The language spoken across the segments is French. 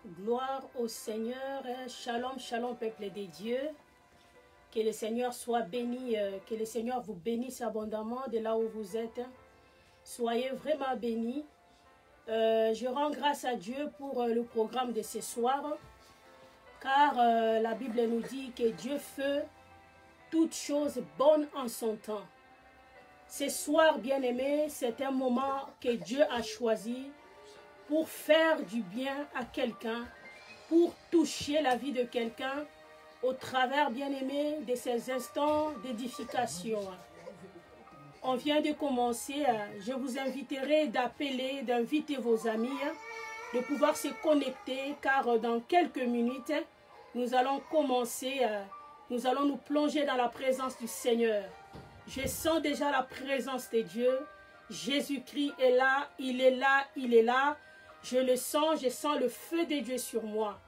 Gloire au Seigneur, shalom, shalom peuple des dieux, que le Seigneur soit béni, que le Seigneur vous bénisse abondamment de là où vous êtes, soyez vraiment bénis. Je rends grâce à Dieu pour le programme de ce soir, car la Bible nous dit que Dieu fait toutes choses bonnes en son temps. Ce soir, bien-aimés, c'est un moment que Dieu a choisi pour faire du bien à quelqu'un, pour toucher la vie de quelqu'un au travers, bien-aimé, de ces instants d'édification. On vient de commencer, je vous inviterai d'appeler, d'inviter vos amis, de pouvoir se connecter, car dans quelques minutes, nous allons commencer, nous allons nous plonger dans la présence du Seigneur. Je sens déjà la présence de Dieu. Jésus-Christ est là, il est là, il est là. Je le sens, je sens le feu de Dieu sur moi.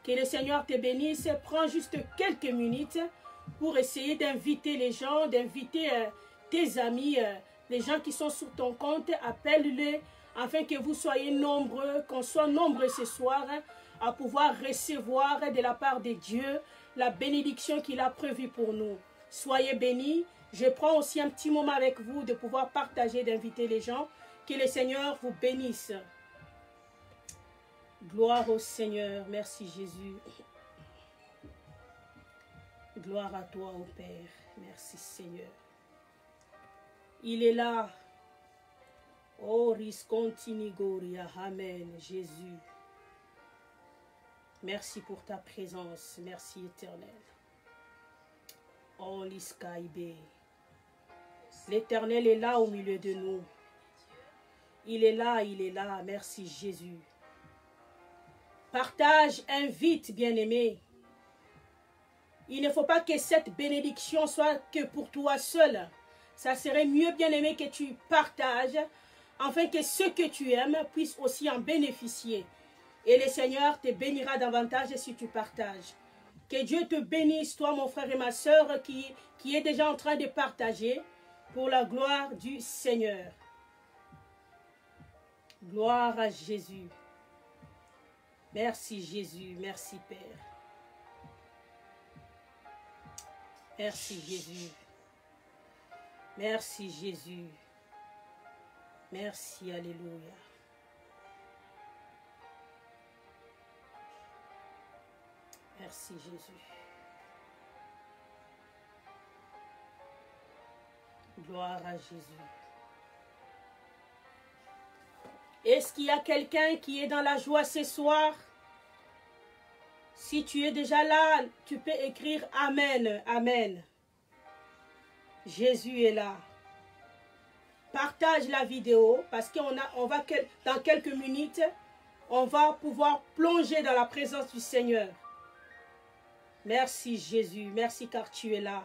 Que le Seigneur te bénisse. Prends juste quelques minutes pour essayer d'inviter les gens, d'inviter tes amis, les gens qui sont sur ton compte. Appelle-les afin que vous soyez nombreux, qu'on soit nombreux ce soir à pouvoir recevoir de la part de Dieu la bénédiction qu'il a prévue pour nous. Soyez bénis. Je prends aussi un petit moment avec vous de pouvoir partager, d'inviter les gens. Que le Seigneur vous bénisse. Gloire au Seigneur. Merci Jésus. Gloire à toi, ô Père. Merci Seigneur. Il est là. Oh, riscontinigoria. Amen. Jésus. Merci pour ta présence. Merci éternel. Oh, l'Iskaïbe. L'Éternel est là au milieu de nous. Il est là, il est là. Merci Jésus. Partage, invite, bien-aimé. Il ne faut pas que cette bénédiction soit que pour toi seul. Ça serait mieux, bien-aimé, que tu partages, afin que ceux que tu aimes puissent aussi en bénéficier. Et le Seigneur te bénira davantage si tu partages. Que Dieu te bénisse, toi, mon frère et ma soeur, qui est déjà en train de partager pour la gloire du Seigneur. Gloire à Jésus. Merci Jésus, merci Père. Merci Jésus. Merci Jésus. Merci, alléluia. Merci Jésus. Gloire à Jésus. Est-ce qu'il y a quelqu'un qui est dans la joie ce soir? Si tu es déjà là, tu peux écrire Amen, Amen. Jésus est là. Partage la vidéo parce qu'on va dans quelques minutes, on va pouvoir plonger dans la présence du Seigneur. Merci Jésus, merci car tu es là.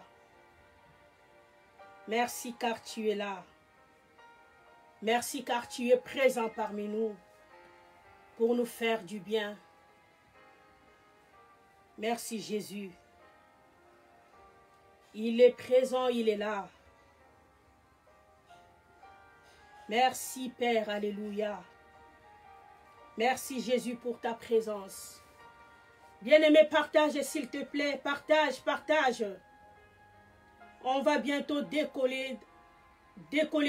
Merci car tu es là. Merci car tu es présent parmi nous pour nous faire du bien. Merci Jésus. Il est présent, il est là. Merci Père, alléluia. Merci Jésus pour ta présence. Bien-aimé, partage s'il te plaît, partage, partage. On va bientôt décoller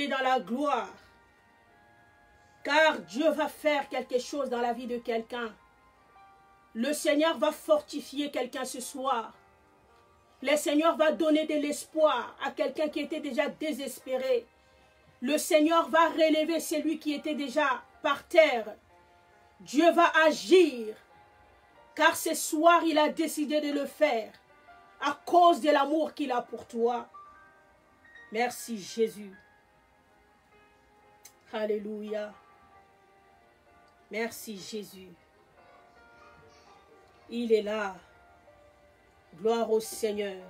dans la gloire. Car Dieu va faire quelque chose dans la vie de quelqu'un. Le Seigneur va fortifier quelqu'un ce soir. Le Seigneur va donner de l'espoir à quelqu'un qui était déjà désespéré. Le Seigneur va relever celui qui était déjà par terre. Dieu va agir. Car ce soir, il a décidé de le faire. À cause de l'amour qu'il a pour toi. Merci Jésus. Alléluia. Merci Jésus. Il est là. Gloire au Seigneur.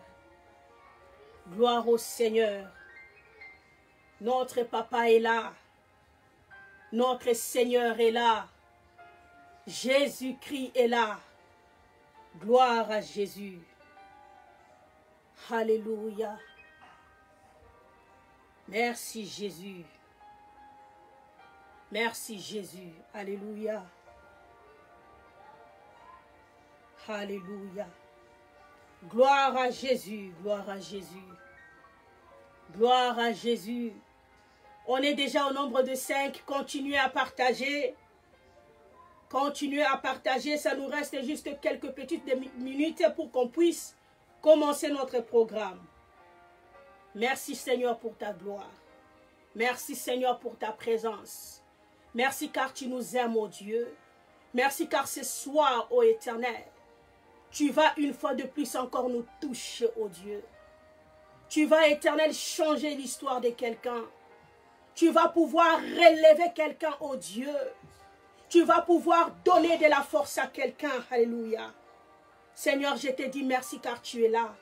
Gloire au Seigneur. Notre Papa est là. Notre Seigneur est là. Jésus-Christ est là. Gloire à Jésus. Alléluia. Merci Jésus. Merci Jésus. Alléluia. Alléluia. Gloire à Jésus, gloire à Jésus. Gloire à Jésus. On est déjà au nombre de 5. Continuez à partager. Continuez à partager. Ça nous reste juste quelques petites minutes pour qu'on puisse commencer notre programme. Merci Seigneur pour ta gloire. Merci Seigneur pour ta présence. Merci car tu nous aimes, ô Dieu. Merci car ce soir, ô Éternel, tu vas une fois de plus encore nous toucher, ô Dieu. Tu vas, Éternel, changer l'histoire de quelqu'un. Tu vas pouvoir relever quelqu'un, ô Dieu. Tu vas pouvoir donner de la force à quelqu'un. Alléluia. Seigneur, je te dis merci car tu es là.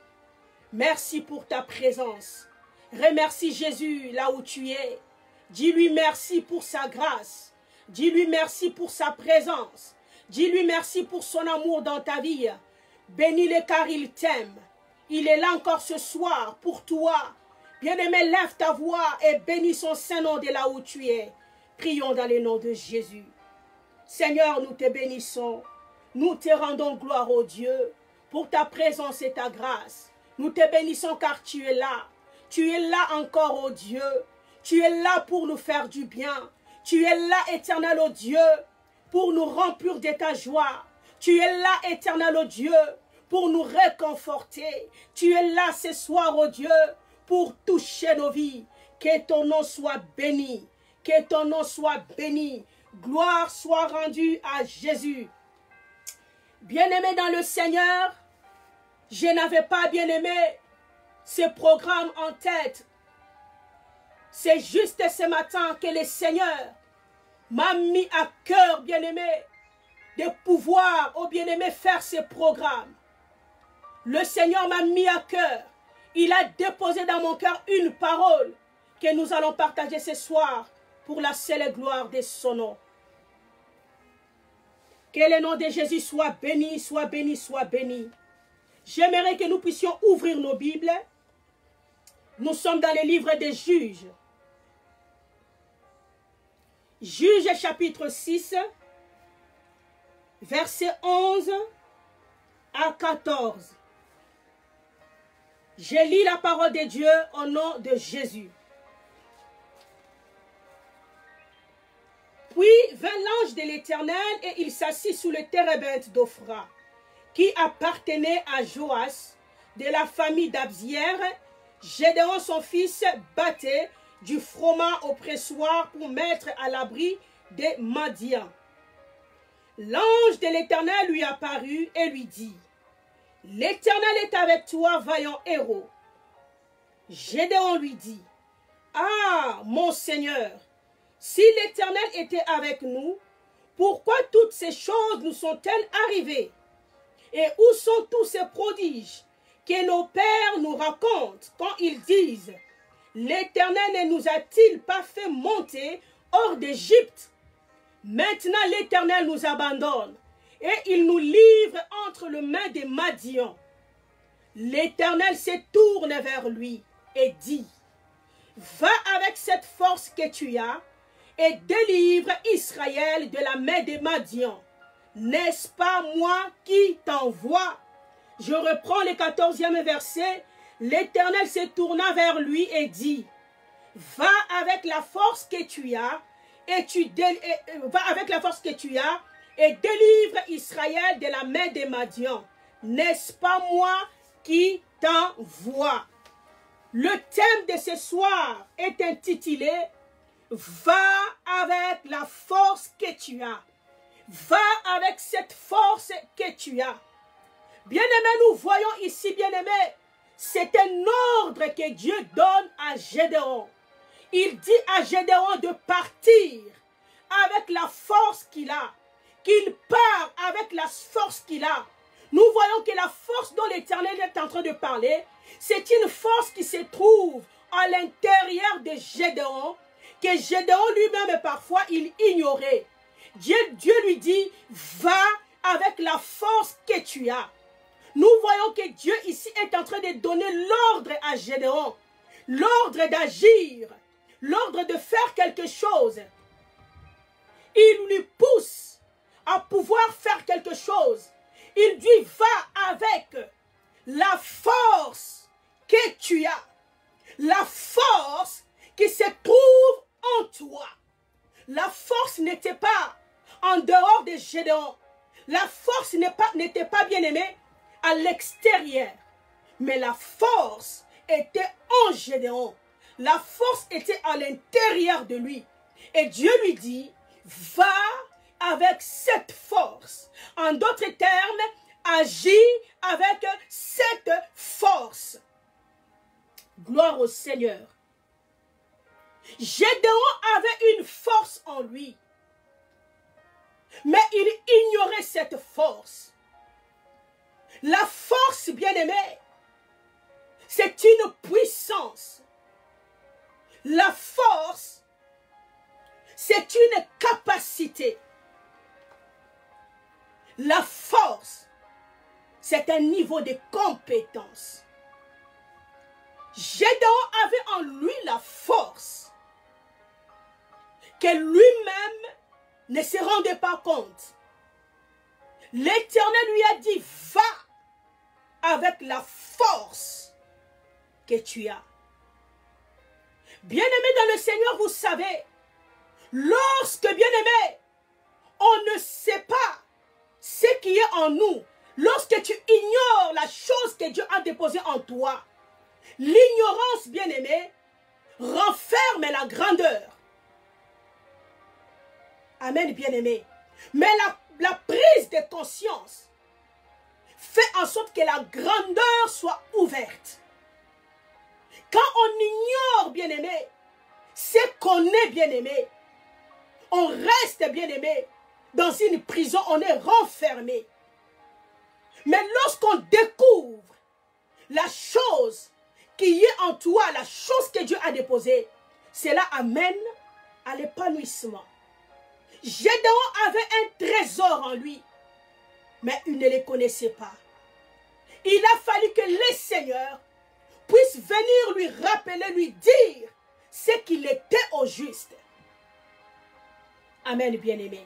Merci pour ta présence. Remercie Jésus là où tu es. Dis-lui merci pour sa grâce. Dis-lui merci pour sa présence. Dis-lui merci pour son amour dans ta vie. Bénis-le car il t'aime. Il est là encore ce soir pour toi. Bien-aimé, lève ta voix et bénis son Saint-Nom de là où tu es. Prions dans le nom de Jésus. Seigneur, nous te bénissons. Nous te rendons gloire, ô Dieu, pour ta présence et ta grâce. Nous te bénissons car tu es là. Tu es là encore, ô Dieu. Tu es là pour nous faire du bien. Tu es là, éternel, ô Dieu, pour nous remplir de ta joie. Tu es là, éternel, ô Dieu, pour nous réconforter. Tu es là ce soir, ô Dieu, pour toucher nos vies. Que ton nom soit béni. Que ton nom soit béni. Gloire soit rendue à Jésus. Bien-aimé dans le Seigneur, je n'avais pas, bien-aimé, ce programme en tête. C'est juste ce matin que le Seigneur m'a mis à cœur, bien-aimé, de pouvoir, oh bien-aimé, faire ce programme. Le Seigneur m'a mis à cœur. Il a déposé dans mon cœur une parole que nous allons partager ce soir pour la seule gloire de son nom. Que le nom de Jésus soit béni, soit béni, soit béni. J'aimerais que nous puissions ouvrir nos Bibles. Nous sommes dans le livre des Juges. Juges chapitre 6, versets 11 à 14. Je lis la parole de Dieu au nom de Jésus. Puis vint l'ange de l'Éternel et il s'assit sous le térébinthe d'Ophra, qui appartenait à Joas, de la famille d'Abzière. Gédéon son fils battait du froment au pressoir pour mettre à l'abri des Madians. L'ange de l'Éternel lui apparut et lui dit, « L'Éternel est avec toi, vaillant héros. » Gédéon lui dit, « Ah, mon Seigneur, si l'Éternel était avec nous, pourquoi toutes ces choses nous sont-elles arrivées? Et où sont tous ces prodiges que nos pères nous racontent quand ils disent, l'Éternel ne nous a-t-il pas fait monter hors d'Égypte? Maintenant l'Éternel nous abandonne et il nous livre entre les mains des Madians. L'Éternel se tourne vers lui et dit, va avec cette force que tu as et délivre Israël de la main des Madians. N'est-ce pas moi qui t'envoie? Je reprends le 14e verset. L'Éternel se tourna vers lui et dit, va avec la force que tu as et délivre Israël de la main des Madians. N'est-ce pas moi qui t'envoie? Le thème de ce soir est intitulé va avec la force que tu as. Va avec cette force que tu as. Bien-aimés, nous voyons ici, bien-aimés, c'est un ordre que Dieu donne à Gédéon. Il dit à Gédéon de partir avec la force qu'il a. Qu'il part avec la force qu'il a. Nous voyons que la force dont l'Éternel est en train de parler, c'est une force qui se trouve à l'intérieur de Gédéon, que Gédéon lui-même parfois il ignorait. Dieu lui dit, va avec la force que tu as. Nous voyons que Dieu ici est en train de donner l'ordre à Gédéon, l'ordre d'agir, l'ordre de faire quelque chose. Il lui pousse à pouvoir faire quelque chose. Il dit, va avec la force que tu as. La force qui se trouve en toi. La force n'était pas en dehors de Gédéon. La force n'était pas bien aimée à l'extérieur. Mais la force était en Gédéon. La force était à l'intérieur de lui. Et Dieu lui dit, va avec cette force. En d'autres termes, agis avec cette force. Gloire au Seigneur. Gédéon avait une force en lui. Mais il ignorait cette force. La force, bien-aimée, c'est une puissance. La force, c'est une capacité. La force, c'est un niveau de compétence. Gédéon avait en lui la force que lui-même ne se rendait pas compte. L'Éternel lui a dit, va avec la force que tu as. Bien-aimé dans le Seigneur, vous savez, lorsque, bien-aimé, on ne sait pas ce qui est en nous, lorsque tu ignores la chose que Dieu a déposée en toi, l'ignorance, bien-aimé, renferme la grandeur. Amen, bien-aimé. Mais la prise de conscience fait en sorte que la grandeur soit ouverte. Quand on ignore, bien-aimé, ce qu'on est, bien-aimé, on reste, bien-aimé, dans une prison, on est renfermé. Mais lorsqu'on découvre la chose qui est en toi, la chose que Dieu a déposée, cela amène à l'épanouissement. Gédéon avait un trésor en lui, mais il ne le connaissait pas. Il a fallu que le Seigneur puisse venir lui rappeler, lui dire ce qu'il était au juste. Amen, bien-aimé.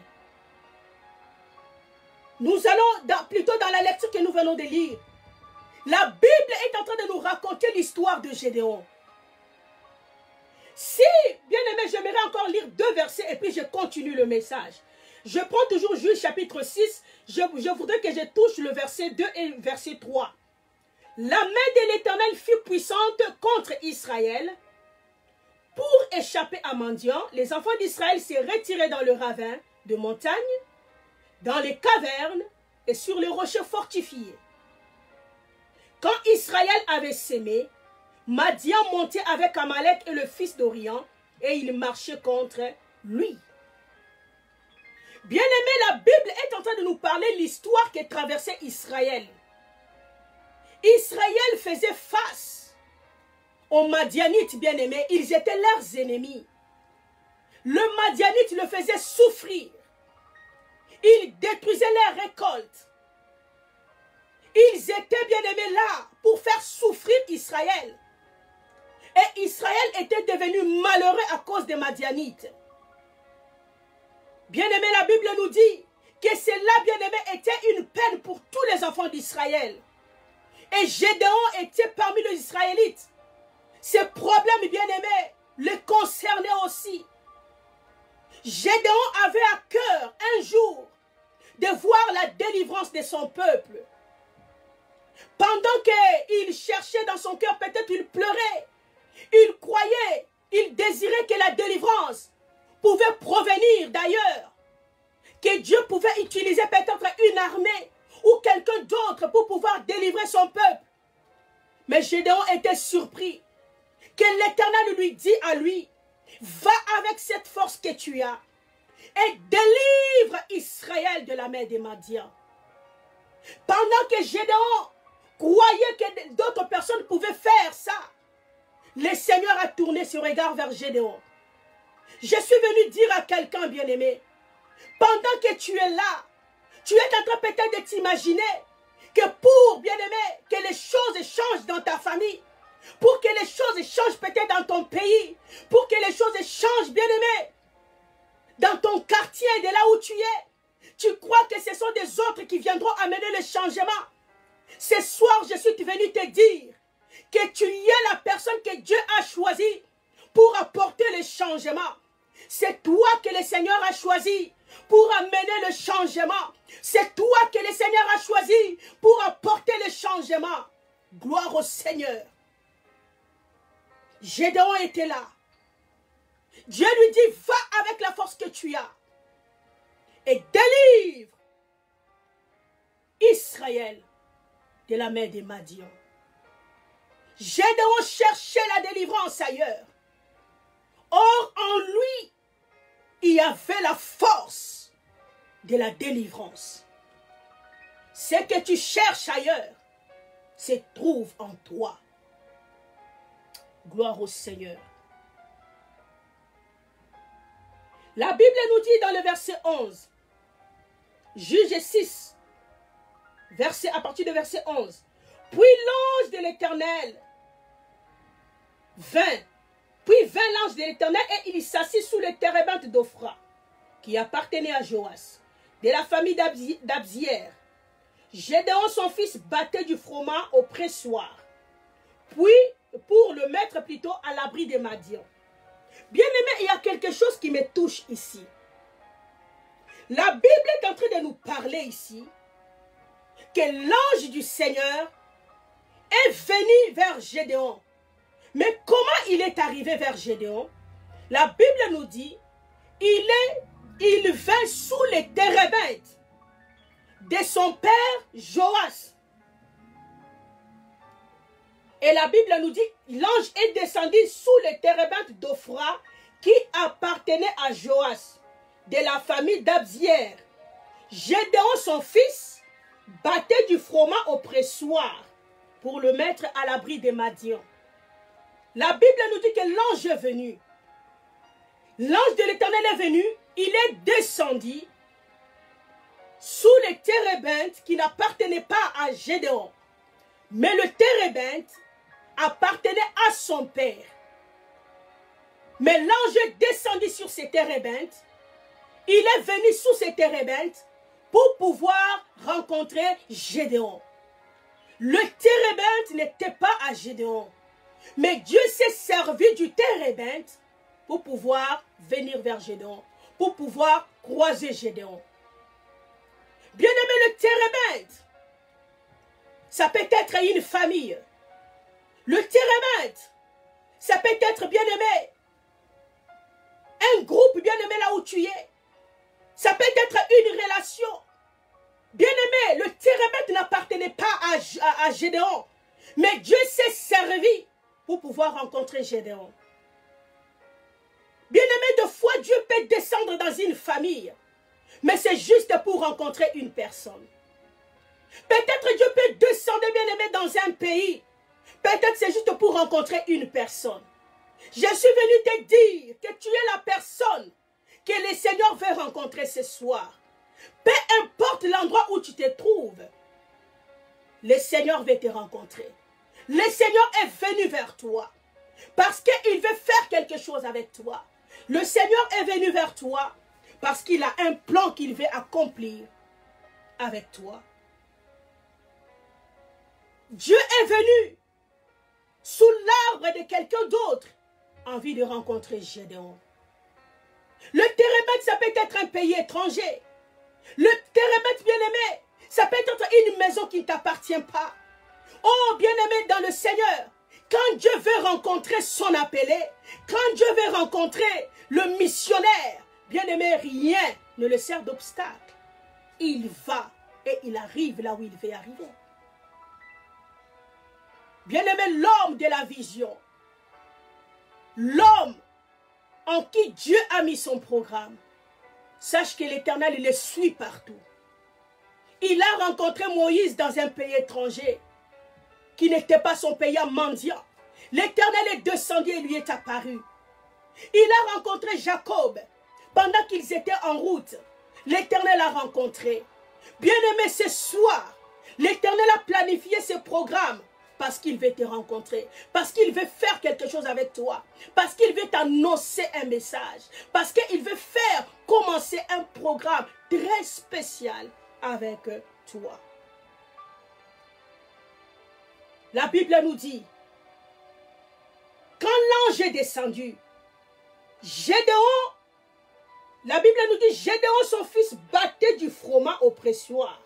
Nous allons plutôt dans la lecture que nous venons de lire. La Bible est en train de nous raconter l'histoire de Gédéon. Si, bien-aimé, j'aimerais encore lire 2 versets et puis je continue le message. Je prends toujours Juge chapitre 6. Je voudrais que je touche le verset 2 et verset 3. La main de l'Éternel fut puissante contre Israël. Pour échapper à Madian, les enfants d'Israël s'est retirés dans le ravin de montagne, dans les cavernes et sur les rochers fortifiés. Quand Israël avait sémé, Madian montait avec Amalek et le fils d'Orion et il marchait contre lui. Bien-aimé, la Bible est en train de nous parler de l'histoire qui traversait Israël. Israël faisait face aux Madianites, bien-aimés. Ils étaient leurs ennemis. Le Madianite le faisait souffrir. Il détruisait leurs récoltes. Ils étaient, bien-aimés, là pour faire souffrir Israël. Et Israël était devenu malheureux à cause des Madianites. Bien-aimé, la Bible nous dit que cela, bien-aimé, était une peine pour tous les enfants d'Israël. Et Gédéon était parmi les Israélites. Ces problèmes, bien-aimés, les concernaient aussi. Gédéon avait à cœur un jour de voir la délivrance de son peuple. Pendant qu'il cherchait dans son cœur, peut-être il pleurait. Il croyait, il désirait que la délivrance pouvait provenir d'ailleurs. Que Dieu pouvait utiliser peut-être une armée ou quelqu'un d'autre pour pouvoir délivrer son peuple. Mais Gédéon était surpris que l'Éternel lui dit à lui, va avec cette force que tu as et délivre Israël de la main des Madians. Pendant que Gédéon croyait que d'autres personnes pouvaient faire ça, le Seigneur a tourné son regard vers Gédéon. Je suis venu dire à quelqu'un, bien-aimé, pendant que tu es là, tu es en train peut-être de t'imaginer que pour, bien-aimé, que les choses changent dans ta famille, pour que les choses changent peut-être dans ton pays, pour que les choses changent, bien-aimé, dans ton quartier, de là où tu es, Tu crois que ce sont des autres qui viendront amener le changement. Ce soir, je suis venu te dire que tu y es la personne que Dieu a choisie pour apporter le changement. C'est toi que le Seigneur a choisi pour amener le changement. C'est toi que le Seigneur a choisi pour apporter le changement. Gloire au Seigneur. Gédéon était là. Dieu lui dit, va avec la force que tu as et délivre Israël de la main des Madians. Gédéon cherchait la délivrance ailleurs. Or, en lui, il y avait la force de la délivrance. Ce que tu cherches ailleurs se trouve en toi. Gloire au Seigneur. La Bible nous dit dans le verset 11, Juge 6, à partir de verset 11, puis l'ange de l'Éternel vint, l'ange de l'Éternel et il s'assit sous le térébinthe d'Ophra, qui appartenait à Joas, de la famille d'Abzière. Gédéon, son fils, battait du froment au pressoir, puis pour le mettre plutôt à l'abri des Madians. Bien-aimé, il y a quelque chose qui me touche ici. La Bible est en train de nous parler ici que l'ange du Seigneur est venu vers Gédéon. Mais comment il est arrivé vers Gédéon? La Bible nous dit, il vint sous les térébintes de son père Joas. Et la Bible nous dit, l'ange est descendu sous les térébintes d'Ophra qui appartenait à Joas, de la famille d'Abzière. Gédéon, son fils, battait du froment au pressoir pour le mettre à l'abri des Madians. La Bible nous dit que l'ange est venu. L'ange de l'Éternel est venu, il est descendu sous les térébintes qui n'appartenaient pas à Gédéon. Mais le térébinthe appartenait à son père. Mais l'ange est descendu sur ces térébintes. Il est venu sous ces térébintes pour pouvoir rencontrer Gédéon. Le térébinthe n'était pas à Gédéon. Mais Dieu s'est servi du térébinthe pour pouvoir venir vers Gédéon, pour pouvoir croiser Gédéon. Bien-aimé, le térébinthe, ça peut être une famille. Le térébinthe, ça peut être, bien-aimé, un groupe, bien-aimé, là où tu es. Ça peut être une relation. Bien-aimé, le térébinthe n'appartenait pas à Gédéon. Mais Dieu s'est servi pour pouvoir rencontrer Gédéon. Bien-aimé, de fois, Dieu peut descendre dans une famille. Mais c'est juste pour rencontrer une personne. Peut-être Dieu peut descendre, bien-aimé, dans un pays. Peut-être c'est juste pour rencontrer une personne. Je suis venu te dire que tu es la personne que le Seigneur veut rencontrer ce soir. Peu importe l'endroit où tu te trouves, le Seigneur veut te rencontrer. Le Seigneur est venu vers toi parce qu'il veut faire quelque chose avec toi. Le Seigneur est venu vers toi parce qu'il a un plan qu'il veut accomplir avec toi. Dieu est venu sous l'arbre de quelqu'un d'autre en vue de rencontrer Gédéon. Le térébinthe, ça peut être un pays étranger. Le térébinthe, bien-aimé, ça peut être une maison qui ne t'appartient pas. Oh, bien-aimé dans le Seigneur, quand Dieu veut rencontrer son appelé, quand Dieu veut rencontrer le missionnaire, bien-aimé, rien ne le sert d'obstacle. Il va et il arrive là où il veut arriver. Bien-aimé, l'homme de la vision, l'homme en qui Dieu a mis son programme, sache que l'Éternel, il le suit partout. Il a rencontré Moïse dans un pays étranger qui n'était pas son pays mendiant. L'Éternel est descendu et lui est apparu. Il a rencontré Jacob pendant qu'ils étaient en route. L'Éternel a rencontré. Bien-aimé, ce soir, l'Éternel a planifié ce programme Parce qu'il veut te rencontrer, parce qu'il veut faire quelque chose avec toi, parce qu'il veut t'annoncer un message, parce qu'il veut faire commencer un programme très spécial avec toi. La Bible nous dit, quand l'ange est descendu, Gédéon, la Bible nous dit, Gédéon, son fils, battait du froment au pressoir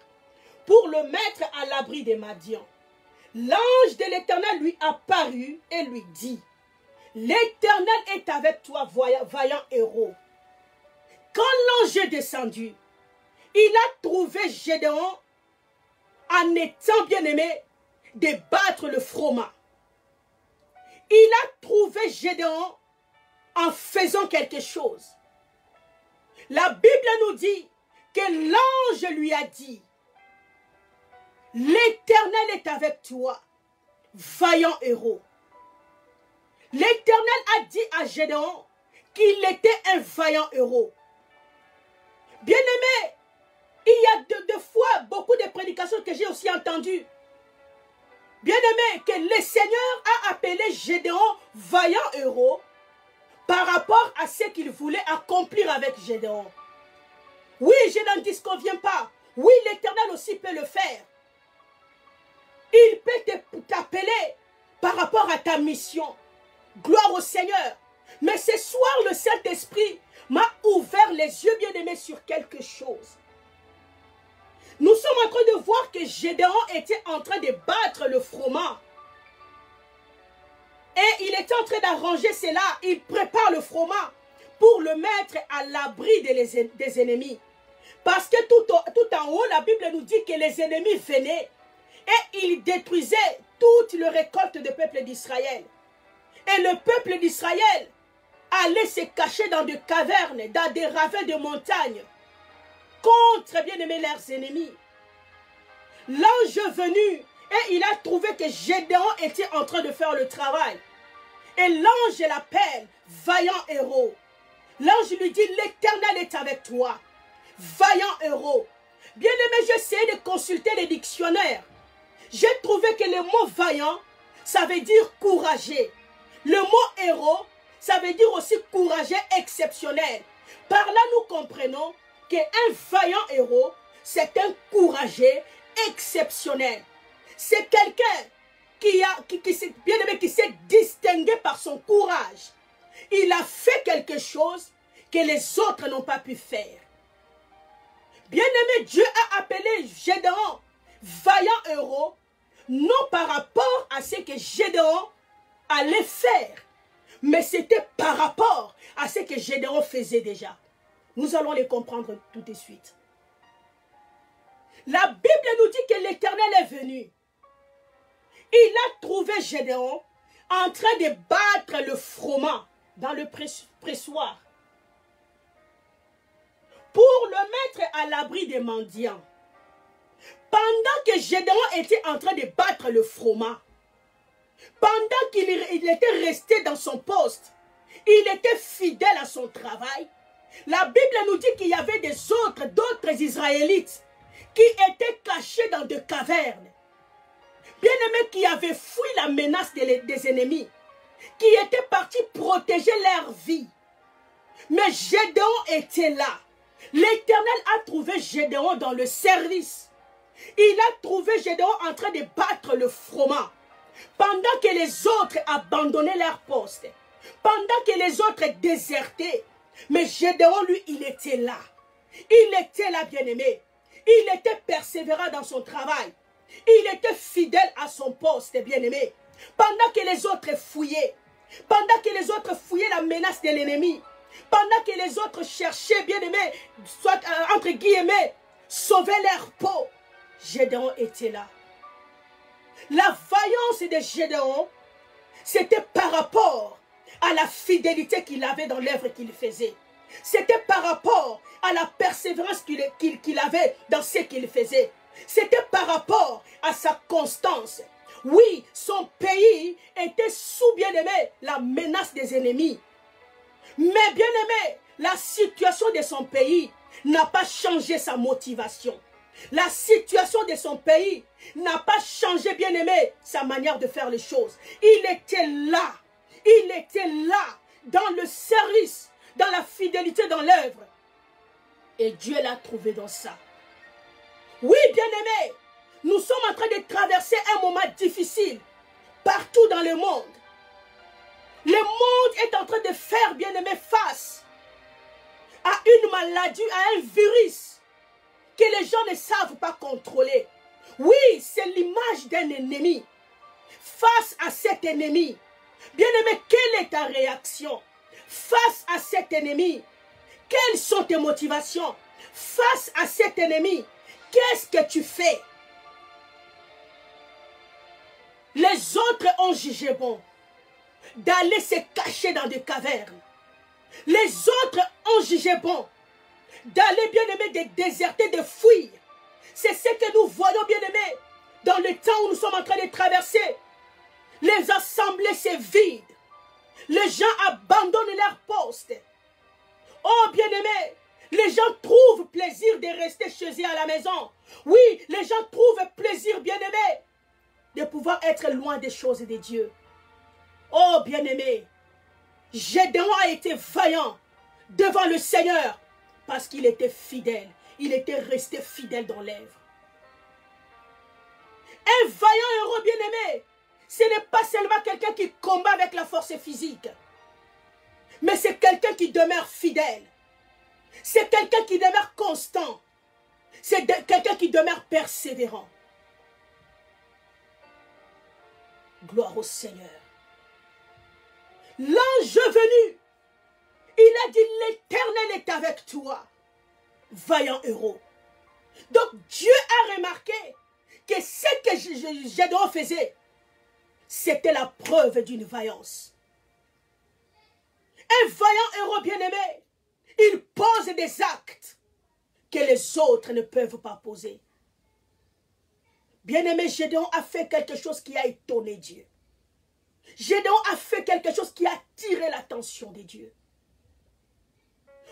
pour le mettre à l'abri des Madians. L'ange de l'Éternel lui apparut et lui dit, l'Éternel est avec toi, vaillant héros. Quand l'ange est descendu, il a trouvé Gédéon en étant bien-aimé de battre le froment. Il a trouvé Gédéon en faisant quelque chose. La Bible nous dit que l'ange lui a dit, l'Éternel est avec toi, vaillant héros. L'Éternel a dit à Gédéon qu'il était un vaillant héros. Bien-aimé, il y a deux fois beaucoup de prédications que j'ai aussi entendues. Bien-aimé, que le Seigneur a appelé Gédéon vaillant héros par rapport à ce qu'il voulait accomplir avec Gédéon. Oui, je n'en disconviens pas. Oui, l'Éternel aussi peut le faire. Il peut t'appeler par rapport à ta mission. Gloire au Seigneur. Mais ce soir, le Saint-Esprit m'a ouvert les yeux, bien-aimés, sur quelque chose. Nous sommes en train de voir que Gédéon était en train de battre le froment. Et il était en train d'arranger cela. Il prépare le froment pour le mettre à l'abri des ennemis. Parce que tout en haut, la Bible nous dit que les ennemis venaient et ils détruisaient toute la récolte du peuple d'Israël. Et le peuple d'Israël allait se cacher dans des cavernes, dans des ravins de montagnes, contre, bien aimés, leurs ennemis. L'ange est venu et il a trouvé que Gédéon était en train de faire le travail. Et l'ange l'appelle vaillant héros. L'ange lui dit, l'Éternel est avec toi, vaillant héros. Bien aimé, j'ai essayé de consulter les dictionnaires. J'ai trouvé que le mot vaillant, ça veut dire courageux. Le mot héros, ça veut dire aussi courageux exceptionnel. Par là, nous comprenons qu'un vaillant héros, c'est un courageux exceptionnel. C'est quelqu'un qui s'est distingué par son courage. Il a fait quelque chose que les autres n'ont pas pu faire. Bien-aimé, Dieu a appelé Gédéon vaillant héros, non par rapport à ce que Gédéon allait faire, mais c'était par rapport à ce que Gédéon faisait déjà. Nous allons les comprendre tout de suite. La Bible nous dit que l'Éternel est venu. Il a trouvé Gédéon en train de battre le froment dans le pressoir pour le mettre à l'abri des mendiants. Pendant que Gédéon était en train de battre le froment, pendant qu'il était resté dans son poste, il était fidèle à son travail. La Bible nous dit qu'il y avait d'autres Israélites qui étaient cachés dans des cavernes. Bien-aimés, qui avaient fui la menace des ennemis, qui étaient partis protéger leur vie. Mais Gédéon était là. L'Éternel a trouvé Gédéon dans le service. Il a trouvé Gédéon en train de battre le froment. Pendant que les autres abandonnaient leur poste. Pendant que les autres désertaient. Mais Gédéon, lui, il était là. Il était là, bien-aimé. Il était persévérant dans son travail. Il était fidèle à son poste, bien-aimé. Pendant que les autres fouillaient. Pendant que les autres fouillaient la menace de l'ennemi. Pendant que les autres cherchaient, bien-aimé, soit entre guillemets, sauver leur peau. Gédéon était là. La vaillance de Gédéon, c'était par rapport à la fidélité qu'il avait dans l'œuvre qu'il faisait. C'était par rapport à la persévérance qu'il avait dans ce qu'il faisait. C'était par rapport à sa constance. Oui, son pays était sous, bien-aimé, la menace des ennemis. Mais bien-aimé, la situation de son pays n'a pas changé sa motivation. La situation de son pays n'a pas changé, bien-aimé, sa manière de faire les choses. Il était là. Il était là, dans le service, dans la fidélité, dans l'œuvre. Et Dieu l'a trouvé dans ça. Oui, bien-aimé, nous sommes en train de traverser un moment difficile partout dans le monde. Le monde est en train de faire, bien-aimé, face à une maladie, à un virus que les gens ne savent pas contrôler. Oui, c'est l'image d'un ennemi. Face à cet ennemi, bien-aimé, quelle est ta réaction? Face à cet ennemi, quelles sont tes motivations? Face à cet ennemi, qu'est-ce que tu fais? Les autres ont jugé bon d'aller se cacher dans des cavernes. Les autres ont jugé bon d'aller, bien-aimé, de déserter, de fuir. C'est ce que nous voyons, bien-aimé, dans le temps où nous sommes en train de traverser. Les assemblées se vident. Les gens abandonnent leur poste. Oh, bien-aimé, les gens trouvent plaisir de rester chez eux à la maison. Oui, les gens trouvent plaisir, bien-aimé, de pouvoir être loin des choses de Dieu. Oh, bien-aimé, Gédéon a été vaillant devant le Seigneur parce qu'il était fidèle. Il était resté fidèle dans l'œuvre. Un vaillant héros, bien-aimé, ce n'est pas seulement quelqu'un qui combat avec la force physique, mais c'est quelqu'un qui demeure fidèle. C'est quelqu'un qui demeure constant. C'est quelqu'un qui demeure persévérant. Gloire au Seigneur. L'ange venu, il a dit, l'Éternel est avec toi, vaillant héros. Donc Dieu a remarqué que ce que Gédéon faisait, c'était la preuve d'une vaillance. Un vaillant héros, bien-aimé, il pose des actes que les autres ne peuvent pas poser. Bien-aimé, Gédéon a fait quelque chose qui a étonné Dieu. Gédéon a fait quelque chose qui a attiré l'attention de Dieu.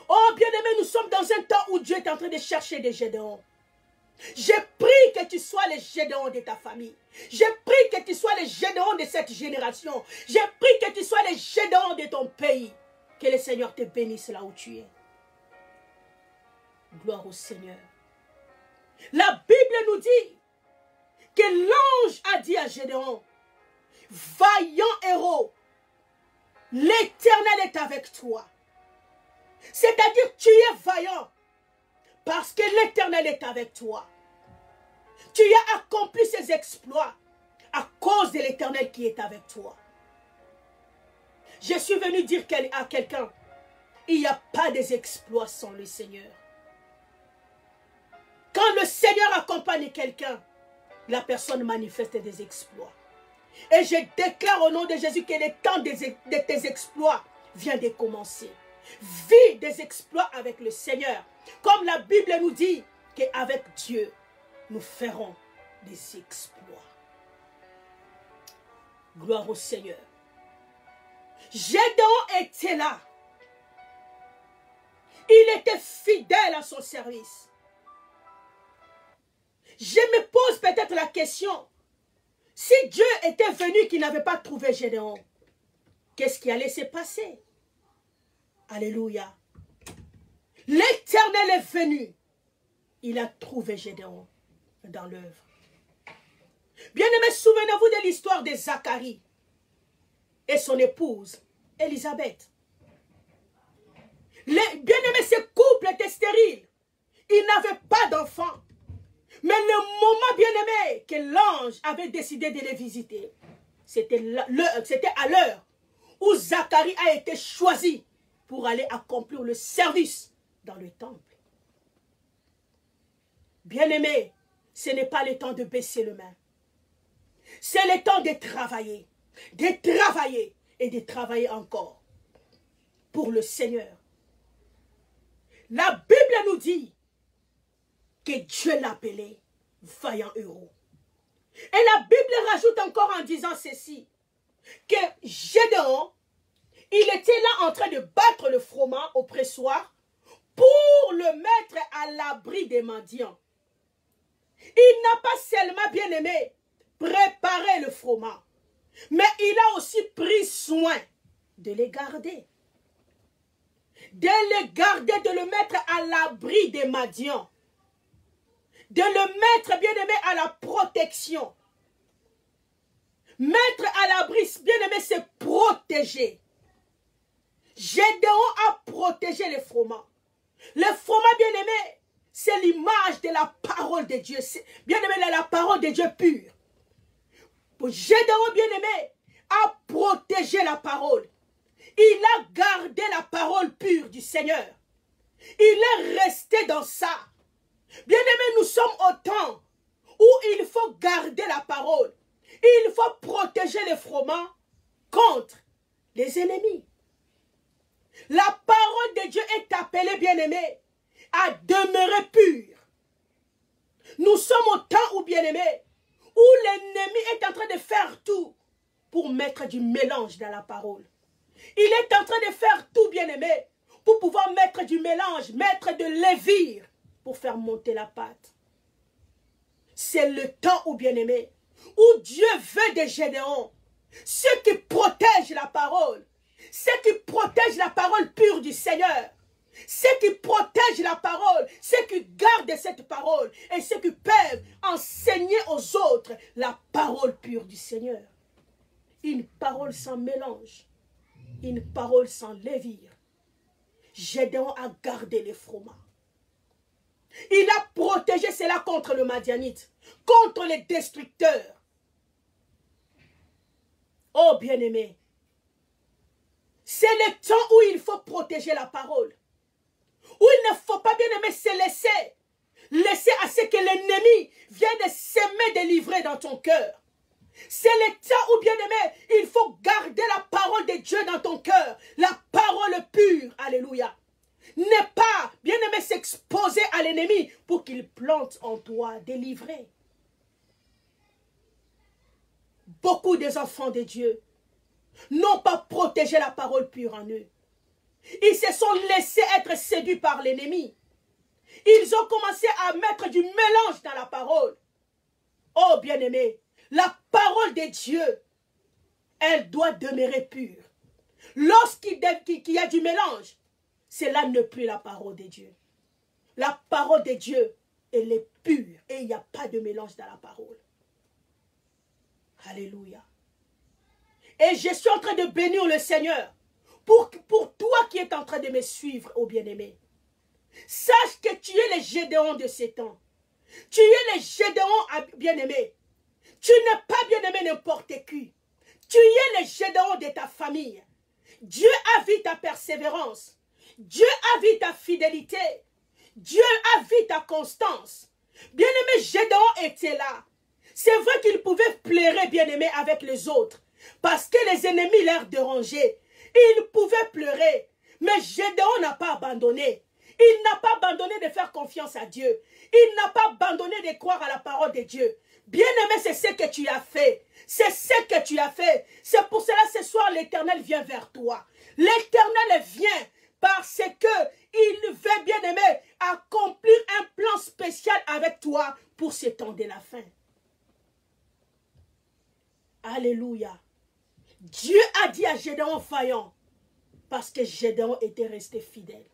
Oh, bien-aimé, nous sommes dans un temps où Dieu est en train de chercher des Gédéons. Je prie que tu sois le Gédéon de ta famille. Je prie que tu sois le Gédéon de cette génération. Je prie que tu sois le Gédéon de ton pays. Que le Seigneur te bénisse là où tu es. Gloire au Seigneur. La Bible nous dit que l'ange a dit à Gédéon, vaillant héros, l'Éternel est avec toi. C'est-à-dire tu es vaillant parce que l'Éternel est avec toi. Tu as accompli ces exploits à cause de l'Éternel qui est avec toi. Je suis venu dire à quelqu'un, il n'y a pas des exploits sans le Seigneur. Quand le Seigneur accompagne quelqu'un, la personne manifeste des exploits. Et je déclare au nom de Jésus que le temps de tes exploits vient de commencer. Vis des exploits avec le Seigneur. Comme la Bible nous dit qu'avec Dieu, nous ferons des exploits. Gloire au Seigneur. Gédéon était là. Il était fidèle à son service. Je me pose peut-être la question, si Dieu était venu qui n'avait pas trouvé Gédéon, qu'est-ce qui allait se passer? Alléluia. L'Éternel est venu. Il a trouvé Gédéon dans l'œuvre. Bien-aimés, souvenez-vous de l'histoire de Zacharie et son épouse, Élisabeth. Bien-aimés, ce couple était stérile. Ils n'avaient pas d'enfants. Mais le moment, bien-aimé, que l'ange avait décidé de les visiter, c'était à l'heure où Zacharie a été choisi pour aller accomplir le service dans le temple. Bien-aimé, ce n'est pas le temps de baisser les mains. C'est le temps de travailler et de travailler encore pour le Seigneur. La Bible nous dit que Dieu l'appelait vaillant héros. Et la Bible rajoute encore en disant ceci, que Gédéon, il était là en train de battre le froment au pressoir pour le mettre à l'abri des mendiants. Il n'a pas seulement, bien aimé, préparé le froment, mais il a aussi pris soin de les garder. De le garder, de le mettre à l'abri des Madians. De le mettre, bien aimé, à la protection. Mettre à l'abri, bien aimé, c'est protéger. Gédéon a protégé les froment. Le froment, bien aimé, c'est l'image de la parole de Dieu. Bien aimé, la parole de Dieu pure. Gédéon, bien aimé, a protégé la parole. Il a gardé la parole pure du Seigneur. Il est resté dans ça. Bien aimé, nous sommes au temps où il faut garder la parole. Il faut protéger les froment contre les ennemis. La parole de Dieu est appelée, bien aimé, à demeurer pure. Nous sommes au temps où, bien aimé, où l'ennemi est en train de faire tout pour mettre du mélange dans la parole. Il est en train de faire tout, bien aimé, pour pouvoir mettre du mélange, mettre de levure pour faire monter la pâte. C'est le temps où, bien aimé, où Dieu veut des Gédéons, ceux qui protègent la parole, ceux qui protègent la parole pure du Seigneur, ceux qui protègent la parole, ceux qui gardent cette parole et ceux qui peuvent enseigner aux autres la parole pure du Seigneur. Une parole sans mélange, une parole sans levure. Gédéon a gardé les froment. Il a protégé cela contre le Madianite, contre les destructeurs. Oh bien-aimé, c'est le temps où il faut protéger la parole. Où il ne faut pas, bien-aimé, se laisser à ce que l'ennemi vienne s'aimer délivrer dans ton cœur. C'est le temps où, bien-aimé, il faut garder la parole de Dieu dans ton cœur. La parole pure. Alléluia. Ne pas, bien-aimé, s'exposer à l'ennemi pour qu'il plante en toi délivré. Beaucoup des enfants de Dieu n'ont pas protégé la parole pure en eux. Ils se sont laissés être séduits par l'ennemi. Ils ont commencé à mettre du mélange dans la parole. Oh, bien-aimé, la parole de Dieu, elle doit demeurer pure. Lorsqu'il y a du mélange, cela n'est plus la parole de Dieu. La parole de Dieu, elle est pure et il n'y a pas de mélange dans la parole. Alléluia. Et je suis en train de bénir le Seigneur pour toi qui es en train de me suivre, ô bien-aimé. Sache que tu es le Gédéon de ces temps. Tu es le Gédéon, bien-aimé. Tu n'es pas, bien-aimé, n'importe qui. Tu es le Gédéon de ta famille. Dieu a vu ta persévérance. Dieu a vu ta fidélité. Dieu a vu ta constance. Bien-aimé, Gédéon était là. C'est vrai qu'il pouvait pleurer, bien-aimé, avec les autres. Parce que les ennemis leur dérangeaient. Il pouvait pleurer. Mais Gédéon n'a pas abandonné. Il n'a pas abandonné de faire confiance à Dieu. Il n'a pas abandonné de croire à la parole de Dieu. Bien-aimé, c'est ce que tu as fait. C'est ce que tu as fait. C'est pour cela ce soir l'Éternel vient vers toi. L'Éternel vient parce que il veut, bien-aimé, accomplir un plan spécial avec toi pour ce temps de la fin. Alléluia. Dieu a dit à Gédéon vaillant parce que Gédéon était resté fidèle.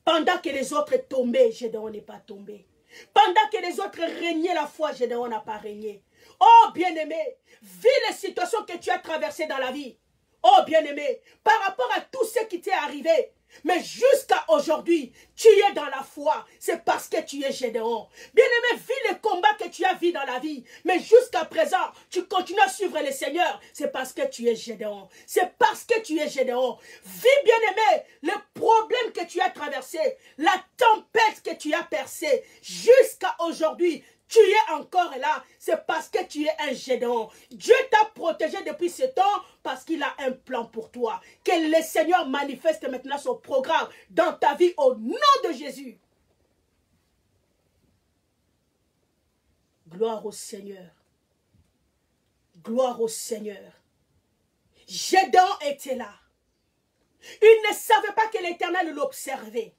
Pendant que les autres tombaient, Gédéon n'est pas tombé. Pendant que les autres régnaient la foi, Gédéon n'a pas régné. Oh bien-aimé, vis les situations que tu as traversées dans la vie. Oh bien-aimé, par rapport à tout ce qui t'est arrivé, mais jusqu'à aujourd'hui, tu es dans la foi. C'est parce que tu es Gédéon. Bien-aimé, vis les combats que tu as vus dans la vie. Mais jusqu'à présent, tu continues à suivre le Seigneur. C'est parce que tu es Gédéon. C'est parce que tu es Gédéon. Vis, bien-aimé, les problèmes que tu as traversés, la tempête que tu as percée. Jusqu'à aujourd'hui, tu es encore là, c'est parce que tu es un Gédéon. Dieu t'a protégé depuis ce temps parce qu'il a un plan pour toi. Que le Seigneur manifeste maintenant son programme dans ta vie au nom de Jésus. Gloire au Seigneur. Gloire au Seigneur. Gédéon était là. Il ne savait pas que l'Éternel l'observait.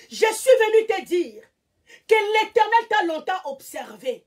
Je suis venu te dire que l'Éternel t'a longtemps observé.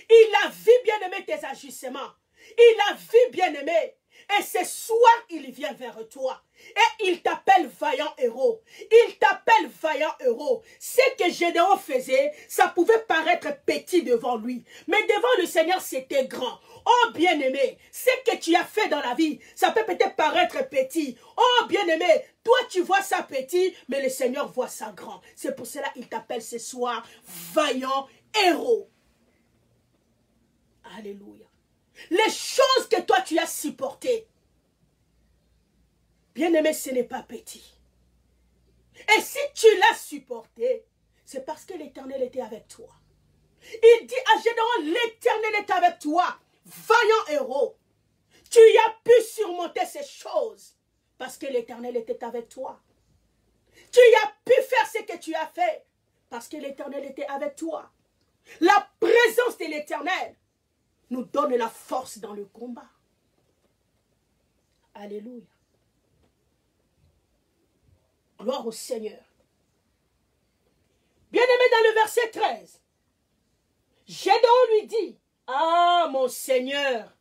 Il a vu, bien-aimé, tes agissements. Il a vu, bien-aimé. Et ce soir, il vient vers toi. Et il t'appelle vaillant héros. Il t'appelle vaillant héros. Ce que Gédéon faisait, ça pouvait paraître petit devant lui. Mais devant le Seigneur, c'était grand. Oh bien-aimé, ce que tu as fait dans la vie, ça peut peut-être paraître petit. Oh bien-aimé, toi tu vois ça petit, mais le Seigneur voit ça grand. C'est pour cela qu'il t'appelle ce soir vaillant héros. Alléluia. Les choses que toi tu as supportées, bien-aimé, ce n'est pas petit. Et si tu l'as supporté, c'est parce que l'Éternel était avec toi. Il dit à Gédéon, l'Éternel est avec toi, vaillant héros. Tu as pu surmonter ces choses parce que l'Éternel était avec toi. Tu as pu faire ce que tu as fait parce que l'Éternel était avec toi. La présence de l'Éternel nous donne la force dans le combat. Alléluia. Gloire au Seigneur. Bien-aimé, dans le verset 13, Gédéon lui dit, ah mon Seigneur,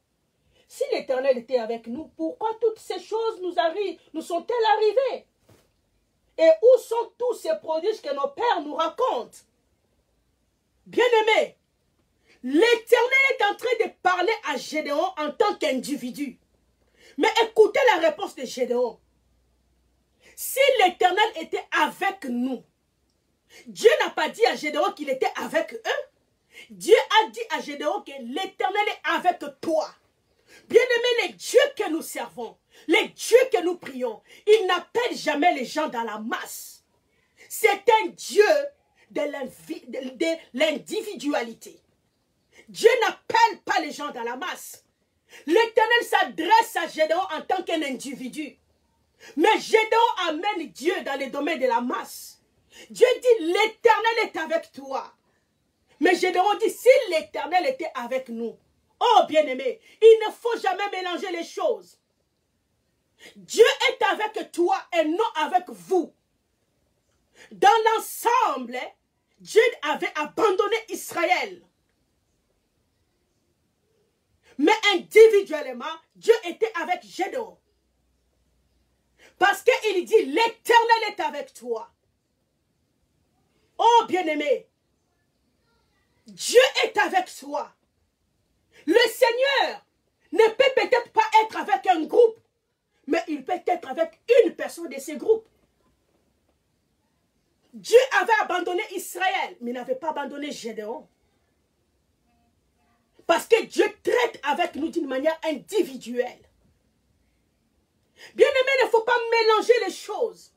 si l'Éternel était avec nous, pourquoi toutes ces choses nous sont-elles arrivées? Et où sont tous ces prodiges que nos pères nous racontent? Bien-aimé, l'Éternel est en train de parler à Gédéon en tant qu'individu. Mais écoutez la réponse de Gédéon. Si l'Éternel était avec nous, Dieu n'a pas dit à Gédéon qu'il était avec eux. Dieu a dit à Gédéon que l'Éternel est avec toi. Bien-aimé, les dieux que nous servons, les dieux que nous prions, il n'appelle jamais les gens dans la masse. C'est un Dieu de l'individualité. Dieu n'appelle pas les gens dans la masse. L'Éternel s'adresse à Gédéon en tant qu'un individu. Mais Gédéon amène Dieu dans les domaines de la masse. Dieu dit, l'Éternel est avec toi. Mais Gédéon dit, si l'Éternel était avec nous, oh bien-aimé, il ne faut jamais mélanger les choses. Dieu est avec toi et non avec vous. Dans l'ensemble, Dieu avait abandonné Israël. Mais individuellement, Dieu était avec Gédéon. Parce qu'il dit, l'Éternel est avec toi. Oh bien-aimé, Dieu est avec toi. Le Seigneur ne peut peut-être pas être avec un groupe, mais il peut être avec une personne de ce groupe. Dieu avait abandonné Israël, mais n'avait pas abandonné Gédéon. Parce que Dieu traite avec nous d'une manière individuelle. Bien-aimé, il ne faut pas mélanger les choses.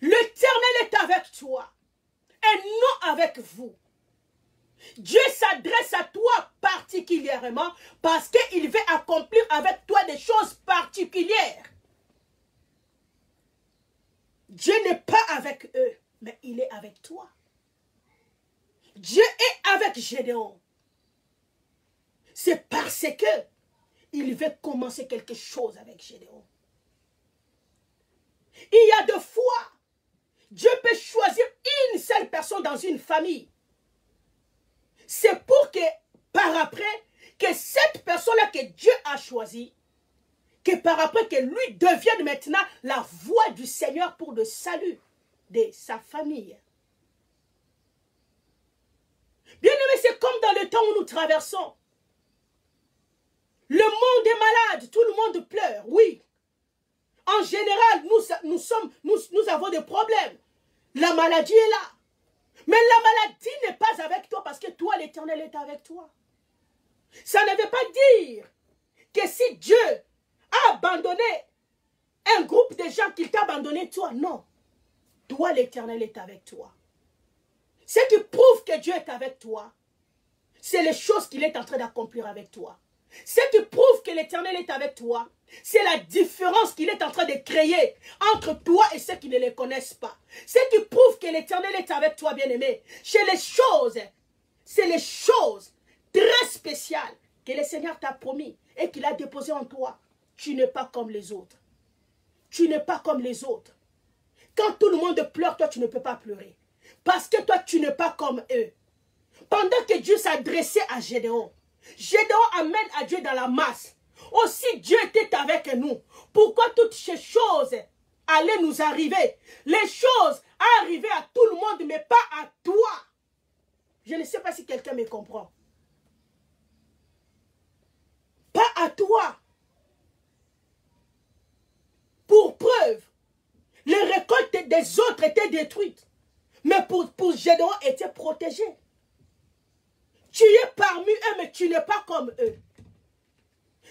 L'Éternel est avec toi et non avec vous. Dieu s'adresse à toi particulièrement parce qu'il veut accomplir avec toi des choses particulières. Dieu n'est pas avec eux, mais il est avec toi. Dieu est avec Gédéon. C'est parce que il veut commencer quelque chose avec Gédéon. Il y a deux fois, Dieu peut choisir une seule personne dans une famille. C'est pour que, par après, que cette personne-là que Dieu a choisie, que par après que lui devienne maintenant la voix du Seigneur pour le salut de sa famille. Bien-aimé, c'est comme dans le temps où nous traversons. Le monde est malade, tout le monde pleure, oui. En général, nous avons des problèmes. La maladie est là. Mais la maladie n'est pas avec toi parce que toi, l'Éternel est avec toi. Ça ne veut pas dire que si Dieu a abandonné un groupe de gens qu'il t'a abandonné toi, non. Toi, l'Éternel est avec toi. Ce qui prouve que Dieu est avec toi, c'est les choses qu'il est en train d'accomplir avec toi. Ce qui prouve que l'Éternel est avec toi, c'est la différence qu'il est en train de créer entre toi et ceux qui ne le connaissent pas. Ce qui prouve que l'Éternel est avec toi, bien-aimé, c'est les choses très spéciales que le Seigneur t'a promis et qu'il a déposées en toi. Tu n'es pas comme les autres. Tu n'es pas comme les autres. Quand tout le monde pleure, toi, tu ne peux pas pleurer. Parce que toi, tu n'es pas comme eux. Pendant que Dieu s'adressait à Gédéon, Gédéon amène à Dieu dans la masse. Aussi Dieu était avec nous. Pourquoi toutes ces choses allaient nous arriver? Les choses arrivaient à tout le monde, mais pas à toi. Je ne sais pas si quelqu'un me comprend. Pas à toi. Pour preuve, les récoltes des autres étaient détruites. Mais pour Gédéon était protégé. Tu es parmi eux, mais tu n'es pas comme eux.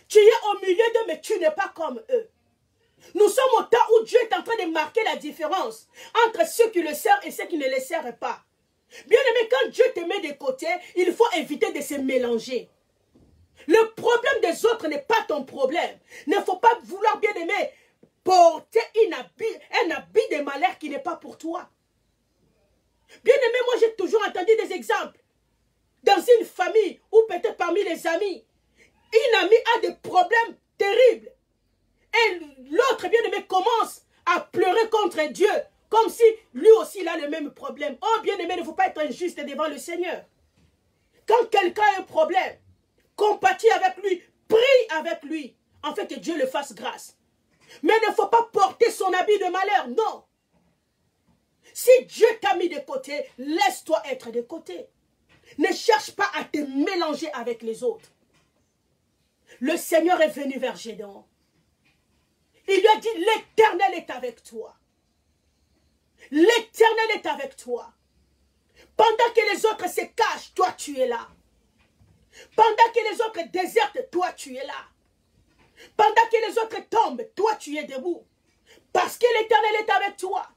Tu es au milieu d'eux, mais tu n'es pas comme eux. Nous sommes au temps où Dieu est en train de marquer la différence entre ceux qui le servent et ceux qui ne le servent pas. Bien aimé, quand Dieu te met de côté, il faut éviter de se mélanger. Le problème des autres n'est pas ton problème. Il ne faut pas vouloir, bien aimé, porter un habit de malheur qui n'est pas pour toi. Bien aimé, moi j'ai toujours entendu des exemples. Dans une famille ou peut-être parmi les amis, une amie a des problèmes terribles. Et l'autre, bien aimé, commence à pleurer contre Dieu. Comme si lui aussi il a le même problème. Oh bien aimé, il ne faut pas être injuste devant le Seigneur. Quand quelqu'un a un problème, compatis avec lui, prie avec lui, afin que Dieu le fasse grâce. Mais il ne faut pas porter son habit de malheur, non. Si Dieu t'a mis de côté, laisse-toi être de côté. Ne cherche pas à te mélanger avec les autres. Le Seigneur est venu vers Gédéon. Il lui a dit, l'Éternel est avec toi. L'Éternel est avec toi. Pendant que les autres se cachent, toi tu es là. Pendant que les autres désertent, toi tu es là. Pendant que les autres tombent, toi tu es debout. Parce que l'Éternel est avec toi.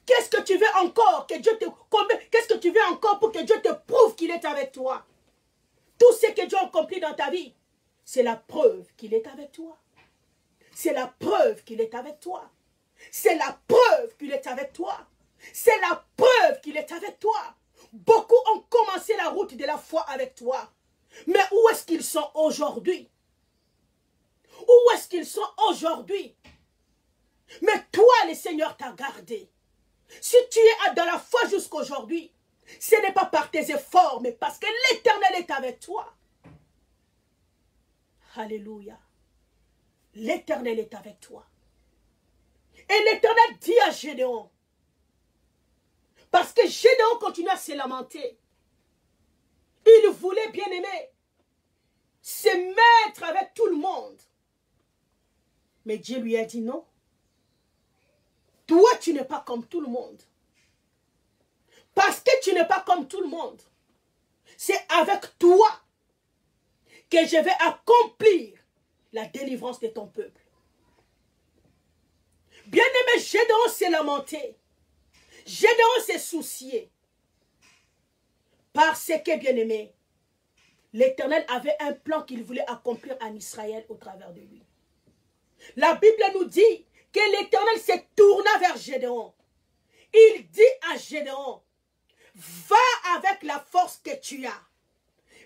Qu'est-ce que tu veux encore que Dieu te... Qu'est-ce que tu veux encore pour que Dieu te prouve qu'il est avec toi? Tout ce que Dieu a accompli dans ta vie, c'est la preuve qu'il est avec toi. C'est la preuve qu'il est avec toi. C'est la preuve qu'il est avec toi. C'est la preuve qu'il est avec toi. Beaucoup ont commencé la route de la foi avec toi. Mais où est-ce qu'ils sont aujourd'hui? Où est-ce qu'ils sont aujourd'hui? Mais toi, le Seigneur t'a gardé. Si tu es dans la foi jusqu'aujourd'hui, ce n'est pas par tes efforts, mais parce que l'Éternel est avec toi. Alléluia. L'Éternel est avec toi. Et l'Éternel dit à Gédéon, parce que Gédéon continue à se lamenter. Il voulait, bien aimer, se mettre avec tout le monde. Mais Dieu lui a dit non. Toi, tu n'es pas comme tout le monde. Parce que tu n'es pas comme tout le monde, c'est avec toi que je vais accomplir la délivrance de ton peuple. Bien-aimé, Gédéon s'est lamenté. Gédéon s'est soucié. Parce que, bien-aimé, l'Éternel avait un plan qu'il voulait accomplir en Israël au travers de lui. La Bible nous dit que l'Éternel se tourna vers Gédéon. Il dit à Gédéon, va avec la force que tu as.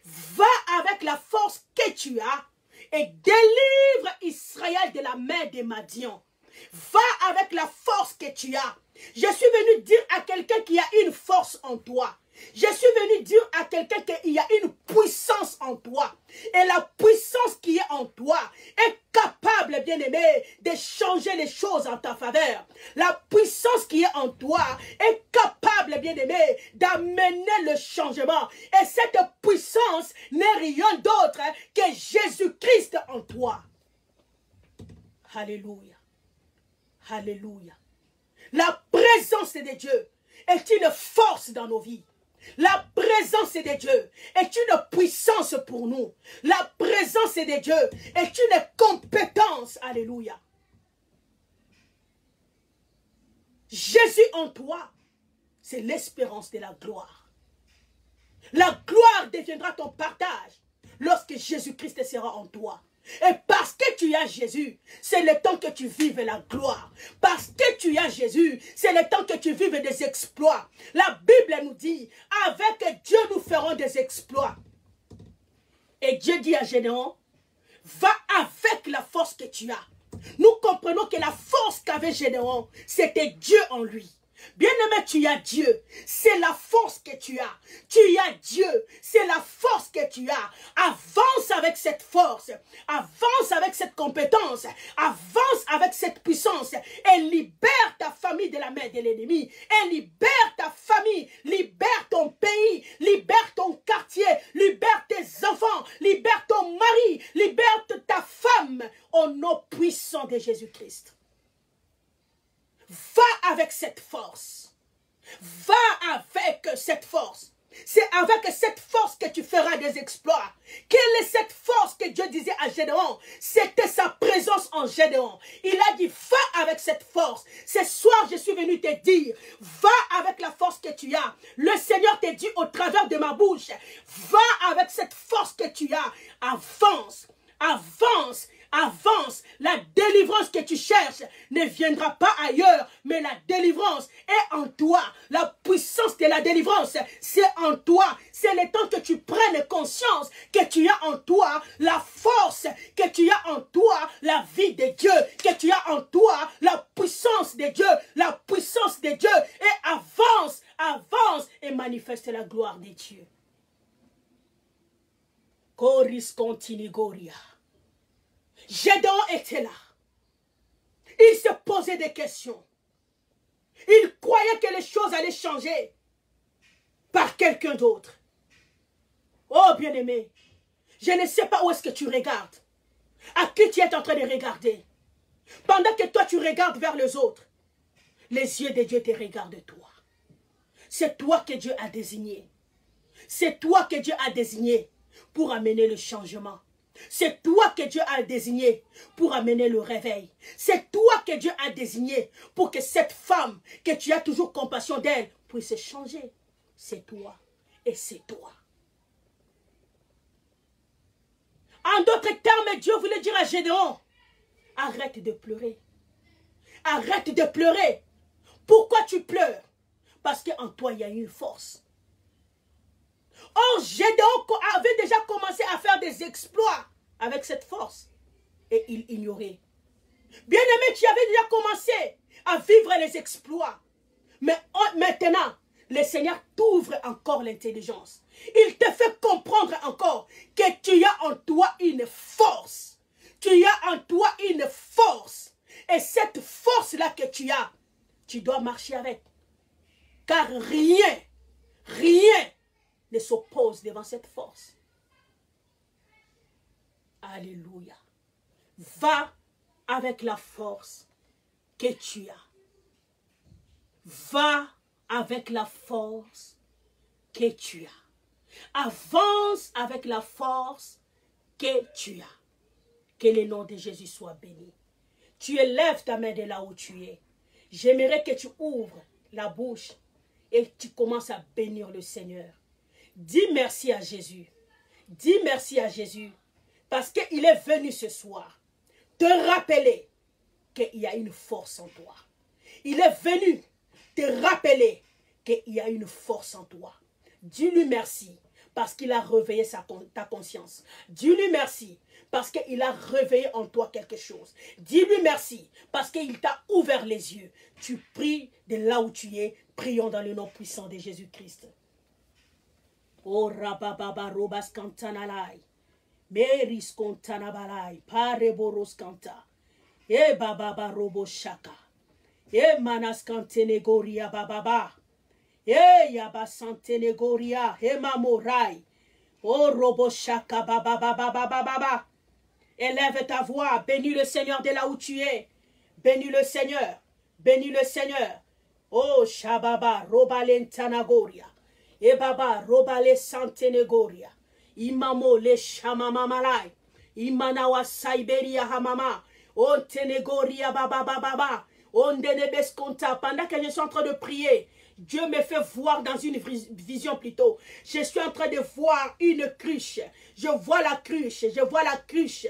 Va avec la force que tu as et délivre Israël de la main des Madians. Va avec la force que tu as. Je suis venu dire à quelqu'un qui a une force en toi. Je suis venu dire à quelqu'un qu'il y a une puissance en toi. Et la puissance qui est en toi est capable, bien-aimé, de changer les choses en ta faveur. La puissance qui est en toi est capable, bien-aimé, d'amener le changement. Et cette puissance n'est rien d'autre que Jésus-Christ en toi. Alléluia. Alléluia. La présence de Dieu est une force dans nos vies. La présence de Dieu est une puissance pour nous. La présence de Dieu est une compétence. Alléluia. Jésus en toi, c'est l'espérance de la gloire. La gloire deviendra ton partage lorsque Jésus-Christ sera en toi. Et parce que tu as Jésus, c'est le temps que tu vives la gloire. Parce que tu as Jésus, c'est le temps que tu vives des exploits. La Bible nous dit, avec Dieu nous ferons des exploits. Et Dieu dit à Gédéon, va avec la force que tu as. Nous comprenons que la force qu'avait Gédéon, c'était Dieu en lui. Bien-aimé, tu as Dieu. C'est la force que tu as. Tu as Dieu. C'est la force que tu as. Avance avec cette force. Avance avec cette compétence. Avance avec cette puissance. Et libère ta famille de la main de l'ennemi. Et libère ta famille. Libère ton pays. Libère ton quartier. Libère tes enfants. Libère ton mari. Libère ta femme. Au nom puissant de Jésus-Christ. Va avec cette force. Va avec cette force. C'est avec cette force que tu feras des exploits. Quelle est cette force que Dieu disait à Gédéon? C'était sa présence en Gédéon. Il a dit, va avec cette force. Ce soir, je suis venu te dire, va avec la force que tu as. Le Seigneur te dit au travers de ma bouche, va avec cette force que tu as. Avance, avance. Avance, la délivrance que tu cherches ne viendra pas ailleurs, mais la délivrance est en toi. La puissance de la délivrance, c'est en toi. C'est le temps que tu prennes conscience que tu as en toi la force, que tu as en toi la vie de Dieu, que tu as en toi la puissance de Dieu, la puissance de Dieu. Et avance, avance et manifeste la gloire de Dieu. Coris continigoria. Gédéon était là. Il se posait des questions. Il croyait que les choses allaient changer par quelqu'un d'autre. Oh bien-aimé, je ne sais pas où est-ce que tu regardes. À qui tu es en train de regarder. Pendant que toi tu regardes vers les autres, les yeux de Dieu te regardent toi. C'est toi que Dieu a désigné. C'est toi que Dieu a désigné pour amener le changement. C'est toi que Dieu a désigné pour amener le réveil. C'est toi que Dieu a désigné pour que cette femme, que tu as toujours compassion d'elle, puisse changer. C'est toi et c'est toi. En d'autres termes, Dieu voulait dire à Gédéon, arrête de pleurer. Arrête de pleurer. Pourquoi tu pleures? Parce qu'en toi, il y a une force. Or, Gédéon avait déjà commencé à faire des exploits avec cette force. Et il ignorait. Bien-aimé, tu avais déjà commencé à vivre les exploits. Mais maintenant, le Seigneur t'ouvre encore l'intelligence. Il te fait comprendre encore que tu as en toi une force. Tu as en toi une force. Et cette force-là que tu as, tu dois marcher avec. Car rien ne s'oppose devant cette force. Alléluia. Va avec la force que tu as. Va avec la force que tu as. Avance avec la force que tu as. Que le nom de Jésus soit béni. Tu élèves ta main de là où tu es. J'aimerais que tu ouvres la bouche et tu commences à bénir le Seigneur. Dis merci à Jésus. Dis merci à Jésus. Parce qu'il est venu ce soir te rappeler qu'il y a une force en toi. Il est venu te rappeler qu'il y a une force en toi. Dis-lui merci parce qu'il a réveillé ta conscience. Dis-lui merci parce qu'il a réveillé en toi quelque chose. Dis-lui merci parce qu'il t'a ouvert les yeux. Tu pries de là où tu es. Prions dans le nom puissant de Jésus-Christ. Oh rabababa robas kantanalai. Meris kontanabalai. Pare boros kanta. E bababa robo shaka. E manas kantenegoria bababa. E yaba santenegoria. E mamorai. Oh robo shaka bababa bababa. Élève ta voix. Bénis le Seigneur de là où tu es. Bénis le Seigneur. Bénis le Seigneur. Oh shababa robalentanagoria. E baba robale santenegoria. Imamo le shamamamalai. Imanawa saiberia hamama. On tenegoria baba baba. On denebeskonta. Pendant que je suis en train de prier, Dieu me fait voir dans une vision plutôt. Je suis en train de voir une cruche. Je vois la cruche. Je vois la cruche.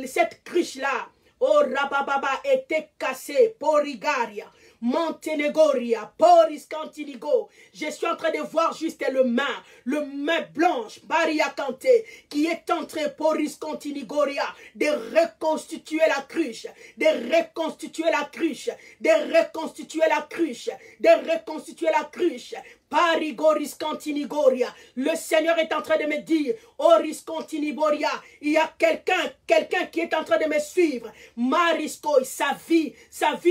Cette cruche-là, oh rabababa, était cassée. Porigaria. Montenegoria, Poris Cantinigo. Je suis en train de voir juste le main blanche, Maria Kanté, qui est entré, Poris Cantinigoria, de reconstituer la cruche, de reconstituer la cruche, de reconstituer la cruche, de reconstituer la cruche. Parigoris Cantinigoria. Le Seigneur est en train de me dire, Oris Cantinigoria, il y a quelqu'un qui est en train de me suivre. Marisco, sa vie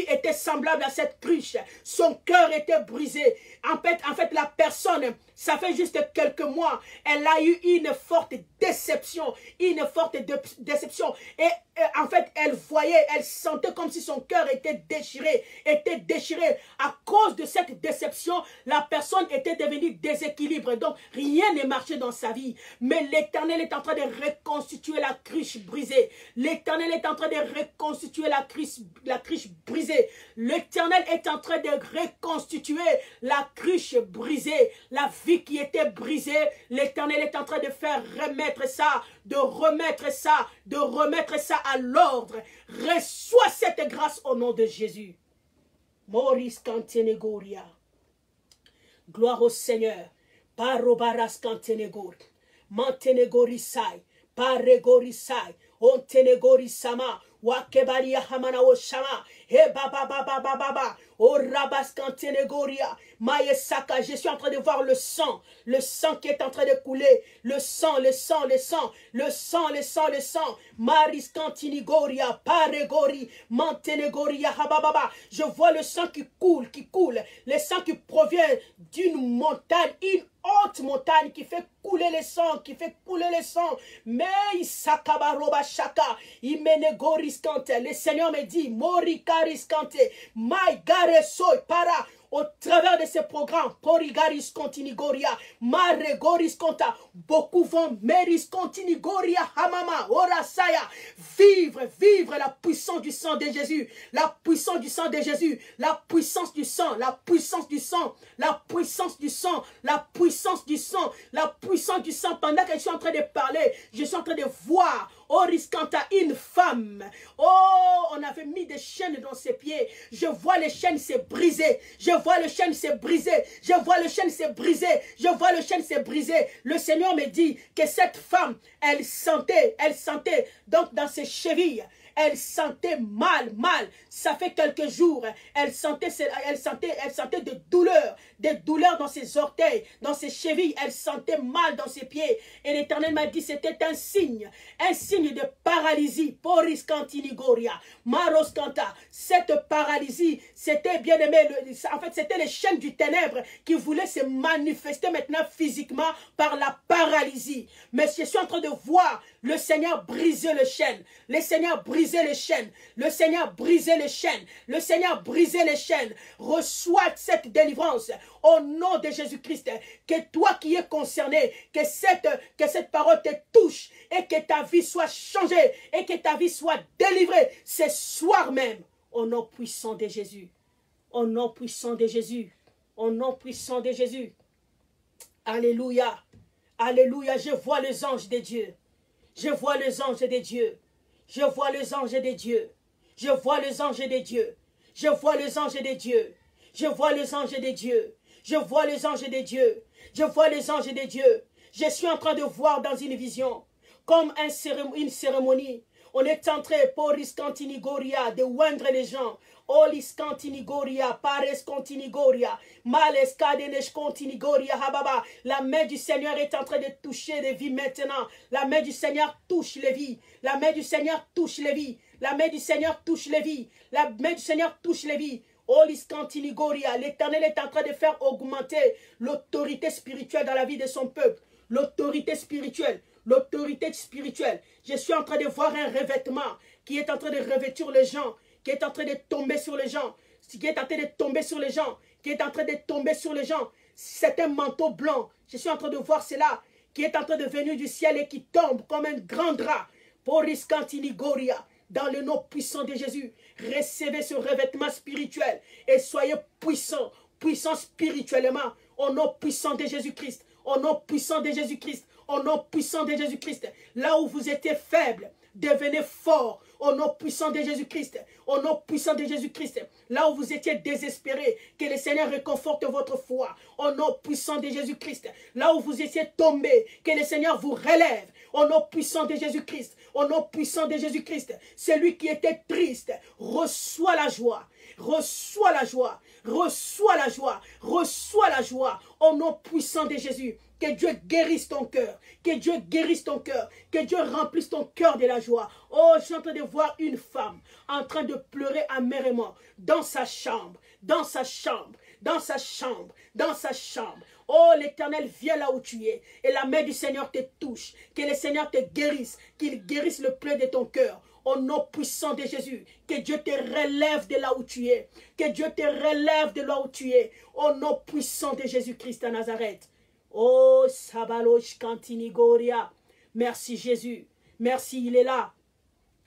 était semblable à cette cruche. Son cœur était brisé. En fait, la personne, ça fait juste quelques mois, elle a eu une forte déception. Et en fait, elle sentait comme si son cœur était déchiré. À cause de cette déception, la personne était devenue déséquilibrée. Donc, rien ne marchait dans sa vie. Mais l'Éternel est en train de reconstituer la cruche brisée. L'Éternel est en train de reconstituer la cruche brisée. L'Éternel est en train de reconstituer la cruche brisée. La vie qui était brisée, l'Éternel est en train de faire remettre ça, de remettre ça à l'ordre. Reçois cette grâce au nom de Jésus. Maurice Cantenegoria. Gloire au Seigneur. Parobaras Cantenegor. Mantenegorisai. Paregorisai. Ontenegorisama. Wakebaria hamana oshama. He baba baba baba. Oh rabas Cantenegoria. Maïsaka. Je suis en train de voir le sang qui est en train de couler. Le sang. Maris Cantinigoria. Paregori. Mantenegoria. Habababa. Je vois le sang qui coule. Le sang qui provient d'une montagne, une haute montagne qui fait couler le sang, Mais Isakabaroba Shaka, Imenegoris Kante. Le Seigneur me dit, Morikaris Kante, My Garesoy Para. Au travers de ces programmes, Porigaris Continigoria, Maregoris Conta, beaucoup vont Meris Continigoria, Hamama, Orasaya, vivre la puissance du sang de Jésus, la puissance du sang de Jésus, la puissance du sang, la puissance du sang, la puissance du sang, la puissance du sang, la puissance du sang. Pendant que je suis en train de parler, je suis en train de voir Oriscanta, une femme. Oh, on avait mis des chaînes dans ses pieds. Je vois les chaînes se briser. Je vois le chaîne se briser. Le Seigneur me dit que cette femme, elle sentait donc dans ses chevilles. Elle sentait mal. Ça fait quelques jours. Elle sentait des douleurs dans ses orteils, dans ses chevilles. Elle sentait mal dans ses pieds. Et l'Éternel m'a dit c'était un signe de paralysie. Poris Cantinigoria, Maros Canta. Cette paralysie, c'était bien aimé. En fait, c'était les chaînes du ténèbre qui voulaient se manifester maintenant physiquement par la paralysie. Mais je suis en train de voir le Seigneur briser les chaînes. Le Seigneur briser les chaînes. Reçois cette délivrance au nom de Jésus-Christ. Que toi qui es concerné, que cette parole te touche et que ta vie soit changée et que ta vie soit délivrée ce soir même. Au nom puissant de Jésus. Au nom puissant de Jésus. Alléluia. Alléluia. Je vois les anges de Dieu. Je vois les anges de Dieu. Je suis en train de voir dans une vision, comme une cérémonie. On est en train, Poris Cantinigoria, de oindre les gens. Olis Cantinigoria, Pares Cantinigoria, Males Cadenesh Cantinigoria, Hababa. La main du Seigneur est en train de toucher les vies maintenant. La main du Seigneur touche les vies. Olis Cantinigoria, l'Éternel est en train de faire augmenter l'autorité spirituelle dans la vie de son peuple. L'autorité spirituelle. Je suis en train de voir un revêtement qui est en train de revêtir les gens, qui est en train de tomber sur les gens, C'est un manteau blanc. Je suis en train de voir cela, qui est en train de venir du ciel et qui tombe comme un grand drap. Poris Cantinigoria. Dans le nom puissant de Jésus, recevez ce revêtement spirituel et soyez puissants spirituellement, au nom puissant de Jésus-Christ, Là où vous étiez faible, devenez fort au nom puissant de Jésus-Christ. Au nom puissant de Jésus-Christ. Là où vous étiez désespérés, que le Seigneur réconforte votre foi. Au nom puissant de Jésus-Christ. Là où vous étiez tombés, que le Seigneur vous relève. Au nom puissant de Jésus-Christ. Au nom puissant de Jésus-Christ. Celui qui était triste, reçoit la joie. Reçois la joie, reçois la joie, reçois la joie au nom puissant de Jésus. Que Dieu guérisse ton cœur, que Dieu guérisse ton cœur, que Dieu remplisse ton cœur de la joie. Oh, je suis en train de voir une femme en train de pleurer amèrement dans sa chambre, dans sa chambre, dans sa chambre, dans sa chambre. Oh, l'Éternel, viens là où tu es et la main du Seigneur te touche. Que le Seigneur te guérisse, qu'il guérisse le pleur de ton cœur. Au nom puissant de Jésus, que Dieu te relève de là où tu es. Que Dieu te relève de là où tu es. Au nom puissant de Jésus-Christ à Nazareth. Oh, Sabalosh Kantinigoria. Merci Jésus. Merci, il est là.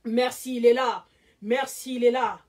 Merci, il est là. Merci, il est là.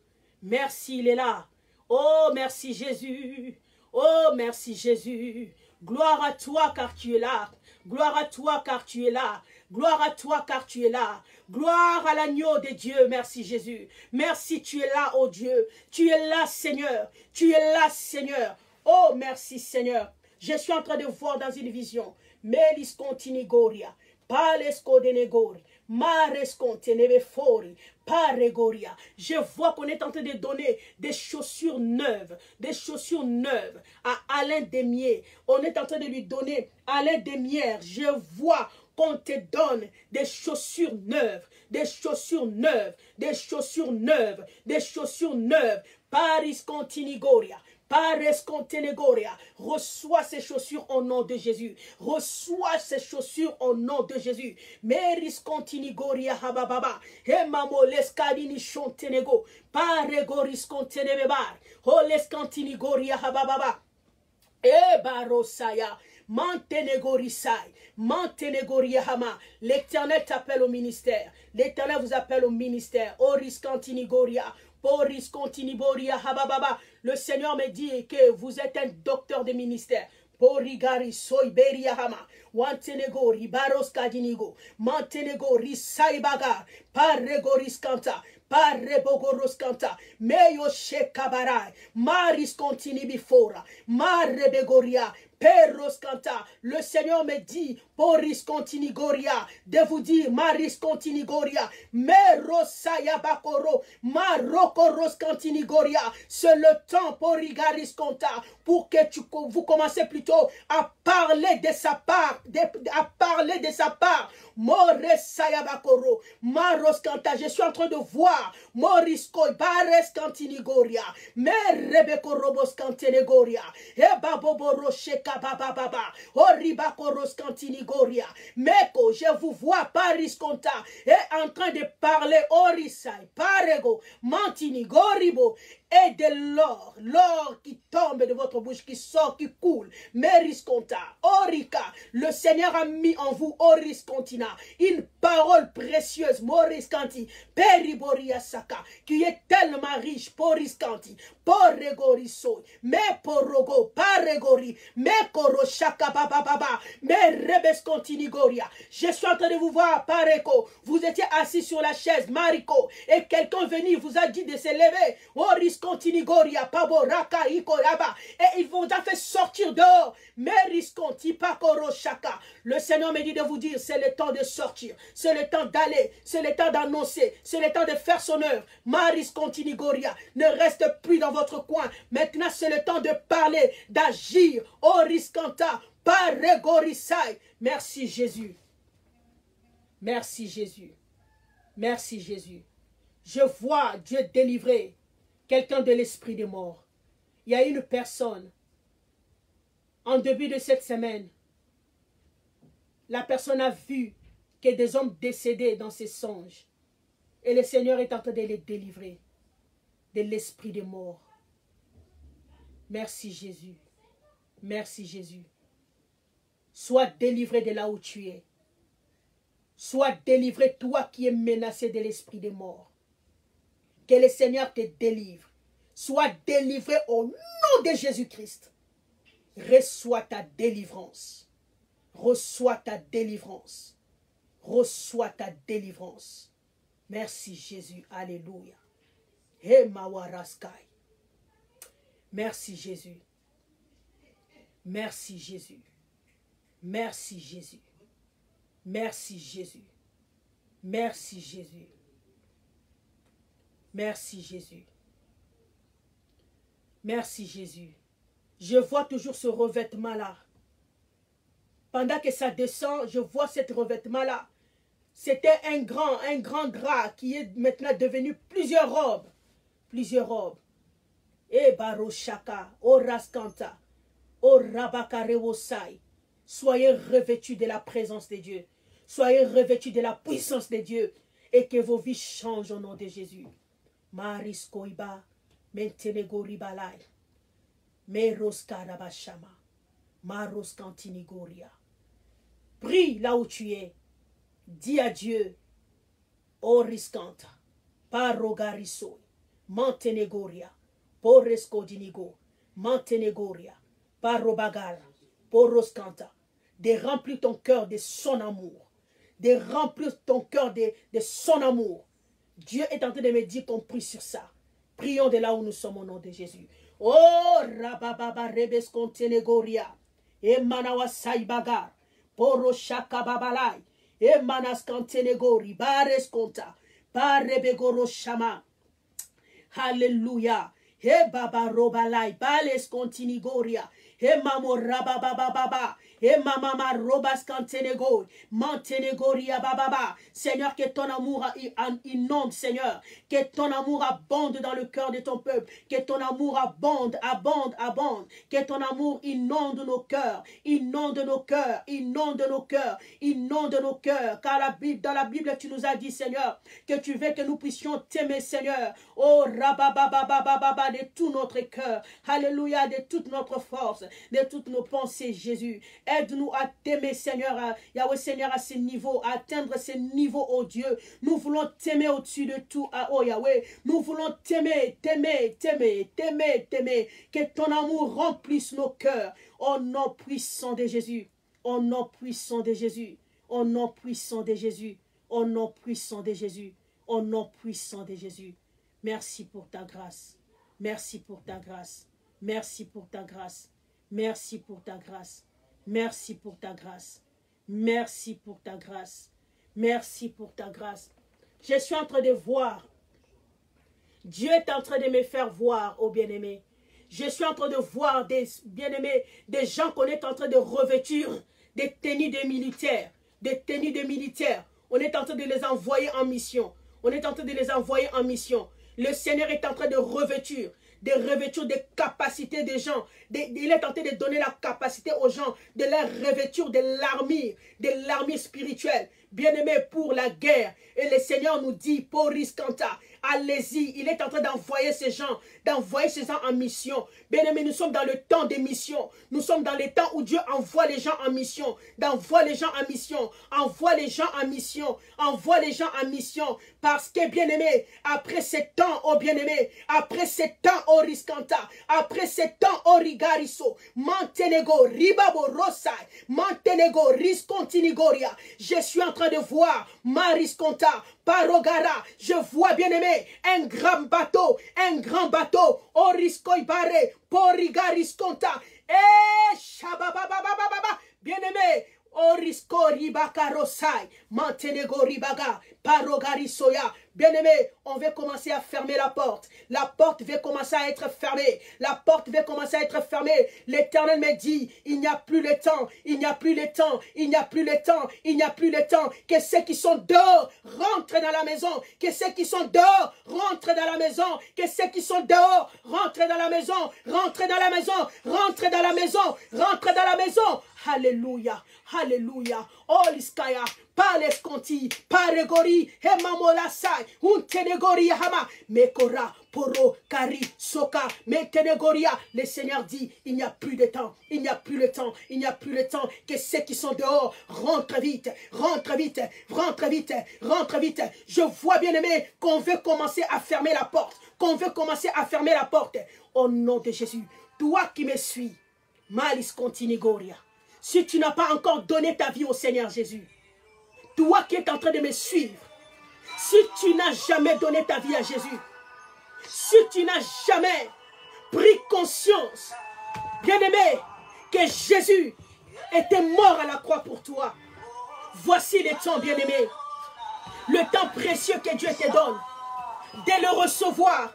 Merci, il est là. Oh, merci Jésus. Oh, merci Jésus. Gloire à toi car tu es là. Gloire à toi car tu es là. Gloire à toi car tu es là. Gloire à l'agneau de Dieu. Merci Jésus. Merci, tu es là, oh Dieu. Tu es là, Seigneur. Tu es là, Seigneur. Oh, merci, Seigneur. Je suis en train de voir dans une vision. Melis continigoria. Palesco de negori. Mares contenebefori. Paregoria. Je vois qu'on est en train de donner des chaussures neuves. Des chaussures neuves à Alain Demier. On est en train de lui donner Alain Demière. Je vois qu'on te donne des chaussures neuves, des chaussures neuves, des chaussures neuves, des chaussures neuves. Paris Continigoria. Pares Contenegoria. Reçois ces chaussures au nom de Jésus. Reçois ces chaussures au nom de Jésus. Meris Continigoria Habababa. Hemamo lescadini chontenego. Paregoris Contenebebar. Holes Continigoria Habababa. Barosaya. Mantenegorisai, Mantenegoriahama. L'Éternel t'appelle au ministère. L'Éternel vous appelle au ministère. Oris Cantinigoria, Poris Continiboria Habababa. Le Seigneur me dit que vous êtes un docteur de ministère. Porigari soiberiahama. Wantenegori baros kadinigo. Mantenegori saibaga. Paregoris kanta. Parrebogoros canta, meyo shekabarai, maris contini bifora, marrebegoria, perros canta. Le Seigneur me dit, poris contini goria, de vous dire, maris contini goria, merosaya bakoro, marokoros contini goria. C'est le temps, porigaris conta, pour que vous commencez plutôt à parler de sa part, à parler de sa part. Moresaya bakoro, maros canta. Je suis en train de voir Morisco Bares Cantinigoria, Merebeko Robos Cantinegoria, Ebabobo Rocheka Baba, Oribakoros Cantinigoria, Meko, je vous vois Paris Conta, est en train de parler Orisai, Parego, Mantinigoribo, et de l'or, l'or qui tombe de votre bouche, qui sort, qui coule, Merisconta, Orica, le Seigneur a mis en vous, Oriscontina, une parole précieuse, Moriscanti, Periboria Saka, qui est tellement riche, Poriscanti, Porregoriso, me Porogo, Paregori, me Koroshaka Baba, me Rebescontinigoria. Je suis en train de vous voir, Pareko, vous étiez assis sur la chaise, Mariko, et quelqu'un venu vous a dit de se lever, Oriscontinigoria, Paboraka, Ikoyaba, et il vous a fait sortir dehors, Merisconti, Pakoroshaka. Le Seigneur me dit de vous dire, c'est le temps de sortir, c'est le temps d'aller, c'est le temps d'annoncer, c'est le temps de faire son œuvre. Maris Continigoria, ne reste plus dans votre coin. Maintenant, c'est le temps de parler, d'agir. Oriscanta, Paregorisai. Merci Jésus. Merci Jésus. Merci Jésus. Je vois Dieu délivrer quelqu'un de l'esprit des morts. Il y a une personne, en début de cette semaine, la personne a vu que des hommes décédés dans ses songes. Et le Seigneur est en train de les délivrer de l'esprit des morts. Merci Jésus. Merci Jésus. Sois délivré de là où tu es. Sois délivré, toi qui es menacé de l'esprit des morts. Que le Seigneur te délivre. Sois délivré au nom de Jésus-Christ. Reçois ta délivrance. Reçois ta délivrance. Reçois ta délivrance. Merci Jésus. Alléluia. He mawaraskai. Merci Jésus. Merci Jésus. Merci Jésus. Merci Jésus. Merci Jésus. Merci Jésus. Merci Jésus. Je vois toujours ce revêtement-là. Pendant que ça descend, je vois ce revêtement-là. C'était un grand drap qui est maintenant devenu plusieurs robes. Plusieurs robes. E baroshaka, o raskanta, o rabakarewosai. Soyez revêtus de la présence de Dieu. Soyez revêtus de la puissance de Dieu. Et que vos vies changent au nom de Jésus. Mariskoiba, mentenegoribalai. Meroskarabashama. Maroskantinigoria. Prie là où tu es. Dis à Dieu. O riskanta. Parogariso. Mantenegoria. Poreskodinigo. Mantenegoria. Parobagara. Poroskanta. De remplir ton cœur de son amour. De remplir ton cœur de son amour. Dieu est en train de me dire qu'on prie sur ça. Prions de là où nous sommes au nom de Jésus. Oh, rabababa rebeskontenegoria. E manawa saibagar. Poro shaka babalai. E manaskantenegori. Bareskonta. Barebegoro shama. Alléluia. He baba robalai. Balescontinigoria. He mamo rabababa. He mama robascantenego. Mantenegoria bababa. Seigneur, que ton amour inonde, Seigneur. Que ton amour abonde dans le cœur de ton peuple. Que ton amour abonde. Que ton amour inonde nos cœurs. Inonde nos cœurs. Inonde nos cœurs. Inonde nos cœurs. Car dans la Bible, tu nous as dit, Seigneur, que tu veux que nous puissions t'aimer, Seigneur. Oh, rababababababa, de tout notre cœur. Alléluia, de toute notre force, de toutes nos pensées, Jésus. Aide-nous à t'aimer, Seigneur, Yahweh, Seigneur, à ce niveau, à atteindre ce niveau, oh Dieu. Nous voulons t'aimer au-dessus de tout, oh Yahweh. Nous voulons t'aimer. Que ton amour remplisse nos cœurs. Au nom puissant de Jésus. Au nom puissant de Jésus. Au nom puissant de Jésus. Au nom puissant de Jésus. Au nom puissant de Jésus. Merci pour ta grâce. Merci pour ta grâce. Merci pour ta grâce. Merci pour ta grâce. Merci pour ta grâce. Merci pour ta grâce. Merci pour ta grâce. Je suis en train de voir. Dieu est en train de me faire voir, oh bien-aimé. Je suis en train de voir des bien-aimés, des gens qu'on est en train de revêtir des tenues de militaires. Des tenues de militaires. On est en train de les envoyer en mission. On est en train de les envoyer en mission. Le Seigneur est en train de revêtir des capacités des gens. Il est en train de donner la capacité aux gens de leur revêtir de l'armure spirituelle. Bien-aimé, pour la guerre. Et le Seigneur nous dit, Poris Kanta, allez-y. Il est en train d'envoyer ces gens en mission. Bien-aimé, nous sommes dans le temps de mission. Nous sommes dans le temps où Dieu envoie les gens en mission. Envoie les gens en mission. Envoie les gens en mission. Envoie les gens en mission. Parce que, bien-aimé, après ce temps, oh bien-aimé, après ce temps, oh Riskanta, après ce temps, oh Rigariso, Mantenego, Ribabo Rosai, Mantenego, Riscontinigoria, je suis en train de voir Marisconta, Parogara, je vois bien-aimé, un grand bateau, Oriskoibare, Porigarisconta, Shababababababa, bien-aimé, Orisko ribaka rosai, mantenego ribaga, parogarisoya. Bien-aimé, on va commencer à fermer la porte. La porte va commencer à être fermée. La porte va commencer à être fermée. L'Éternel me dit, il n'y a plus le temps, il n'y a plus le temps, il n'y a plus le temps, il n'y a plus le temps. Que ceux qui sont dehors rentrent dans la maison. Que ceux qui sont dehors rentrent dans la maison. Que ceux qui sont dehors rentrent dans la maison. Rentrent dans la maison. Rentrent dans la maison. Rentrent dans la maison. Alléluia. Alléluia. Oh liskaya. Pales conti, paregori, hemamolasai, untenegori hama, mekora, poro, kari, soka, metenegoria. Le Seigneur dit, il n'y a plus de temps, il n'y a plus le temps, il n'y a plus le temps, que ceux qui sont dehors rentrent vite, rentrent vite, rentrent vite, rentrent vite. Je vois bien aimé qu'on veut commencer à fermer la porte, qu'on veut commencer à fermer la porte. Au nom de Jésus, toi qui me suis, malis continigoria, si tu n'as pas encore donné ta vie au Seigneur Jésus, toi qui es en train de me suivre, Si tu n'as jamais donné ta vie à Jésus, si tu n'as jamais pris conscience, bien-aimé, que Jésus était mort à la croix pour toi, voici le temps, bien-aimé, le temps précieux que Dieu te donne, de le recevoir,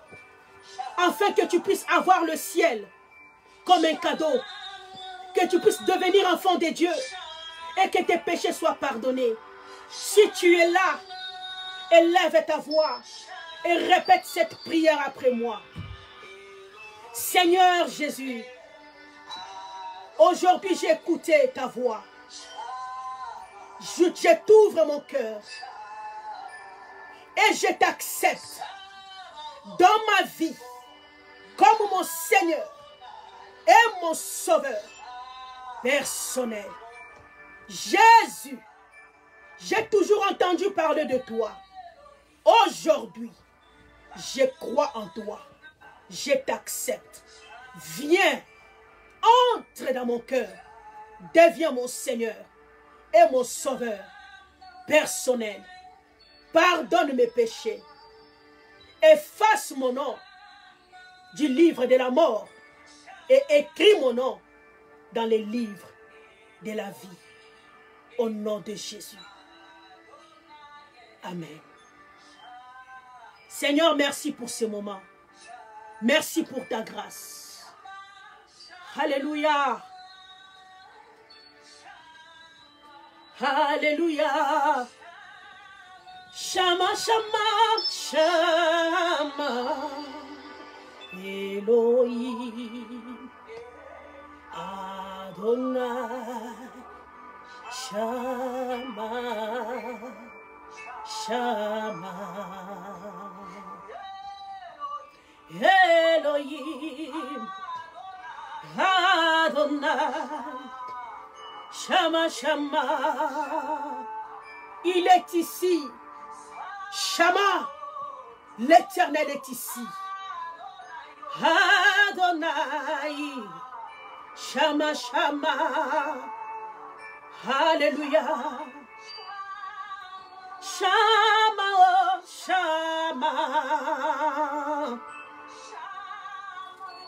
afin que tu puisses avoir le ciel comme un cadeau, que tu puisses devenir enfant de Dieu et que tes péchés soient pardonnés. Si tu es là, élève ta voix et répète cette prière après moi. Seigneur Jésus, aujourd'hui j'ai écouté ta voix. Je t'ouvre mon cœur et je t'accepte dans ma vie comme mon Seigneur et mon Sauveur personnel. Jésus, j'ai toujours entendu parler de toi. Aujourd'hui, je crois en toi. Je t'accepte. Viens, entre dans mon cœur. Deviens mon Seigneur et mon Sauveur personnel. Pardonne mes péchés. Efface mon nom du livre de la mort et écris mon nom dans les livres de la vie. Au nom de Jésus. Amen. Seigneur, merci pour ce moment. Merci pour ta grâce. Alléluia. Alléluia. Shama, Shama, Shama. Elohim. Adonai. Shama. Shama. Elohim, Adonai, Shama, Shama, il est ici. Shama, l'Éternel est ici. Adonai, Shama, Shama, Alléluia. Shama, oh, Shama.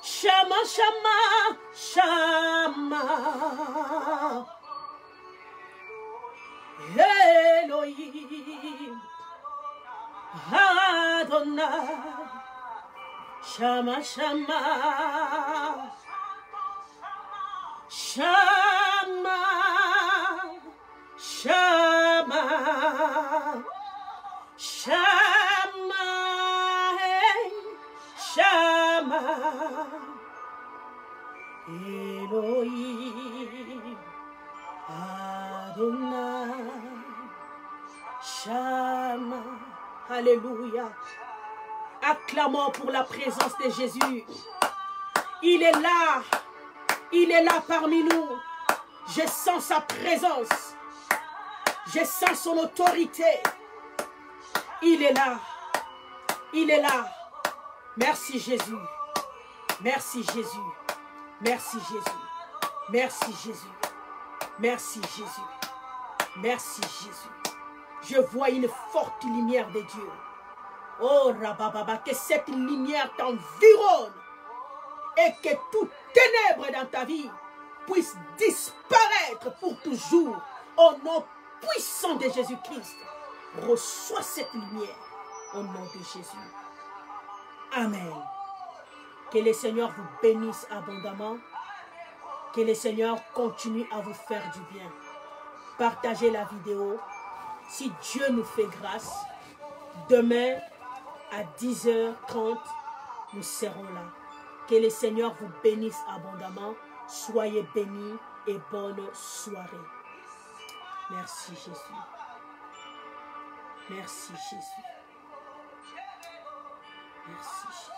Shama, Shama, Shama. Elohim, Adonai, Shama, Shama, Shama, Shama, Shama, Shama. Elohim, Adonai, Shama. Alléluia. Acclamons pour la présence de Jésus. Il est là. Il est là parmi nous. Je sens sa présence. Je sens son autorité. Il est là. Il est là. Merci Jésus. Merci Jésus. Merci Jésus. Merci Jésus. Merci Jésus. Merci Jésus. Je vois une forte lumière de Dieu. Oh Rabababa, que cette lumière t'environne et que toute ténèbre dans ta vie puisse disparaître pour toujours. Au nom puissant de Jésus-Christ, reçois cette lumière au nom de Jésus. Amen. Que le Seigneur vous bénisse abondamment. Que le Seigneur continue à vous faire du bien. Partagez la vidéo. Si Dieu nous fait grâce, demain à 10h30, nous serons là. Que le Seigneur vous bénisse abondamment. Soyez bénis et bonne soirée. Merci Jésus. Merci Jésus. Merci Jésus.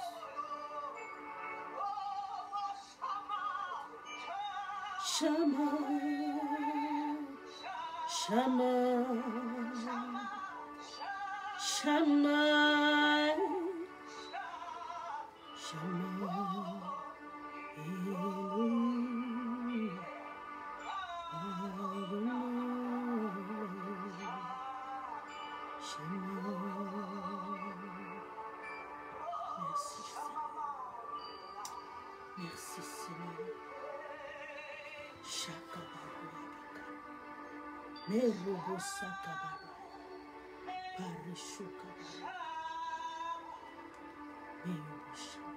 Shama, Shama, Shama, Shama, Elohim, Adonai, Shama. Merci Seigneur. Shakabaruabaka. Merobo sakababa. Parishukaba. Meyobo shaka.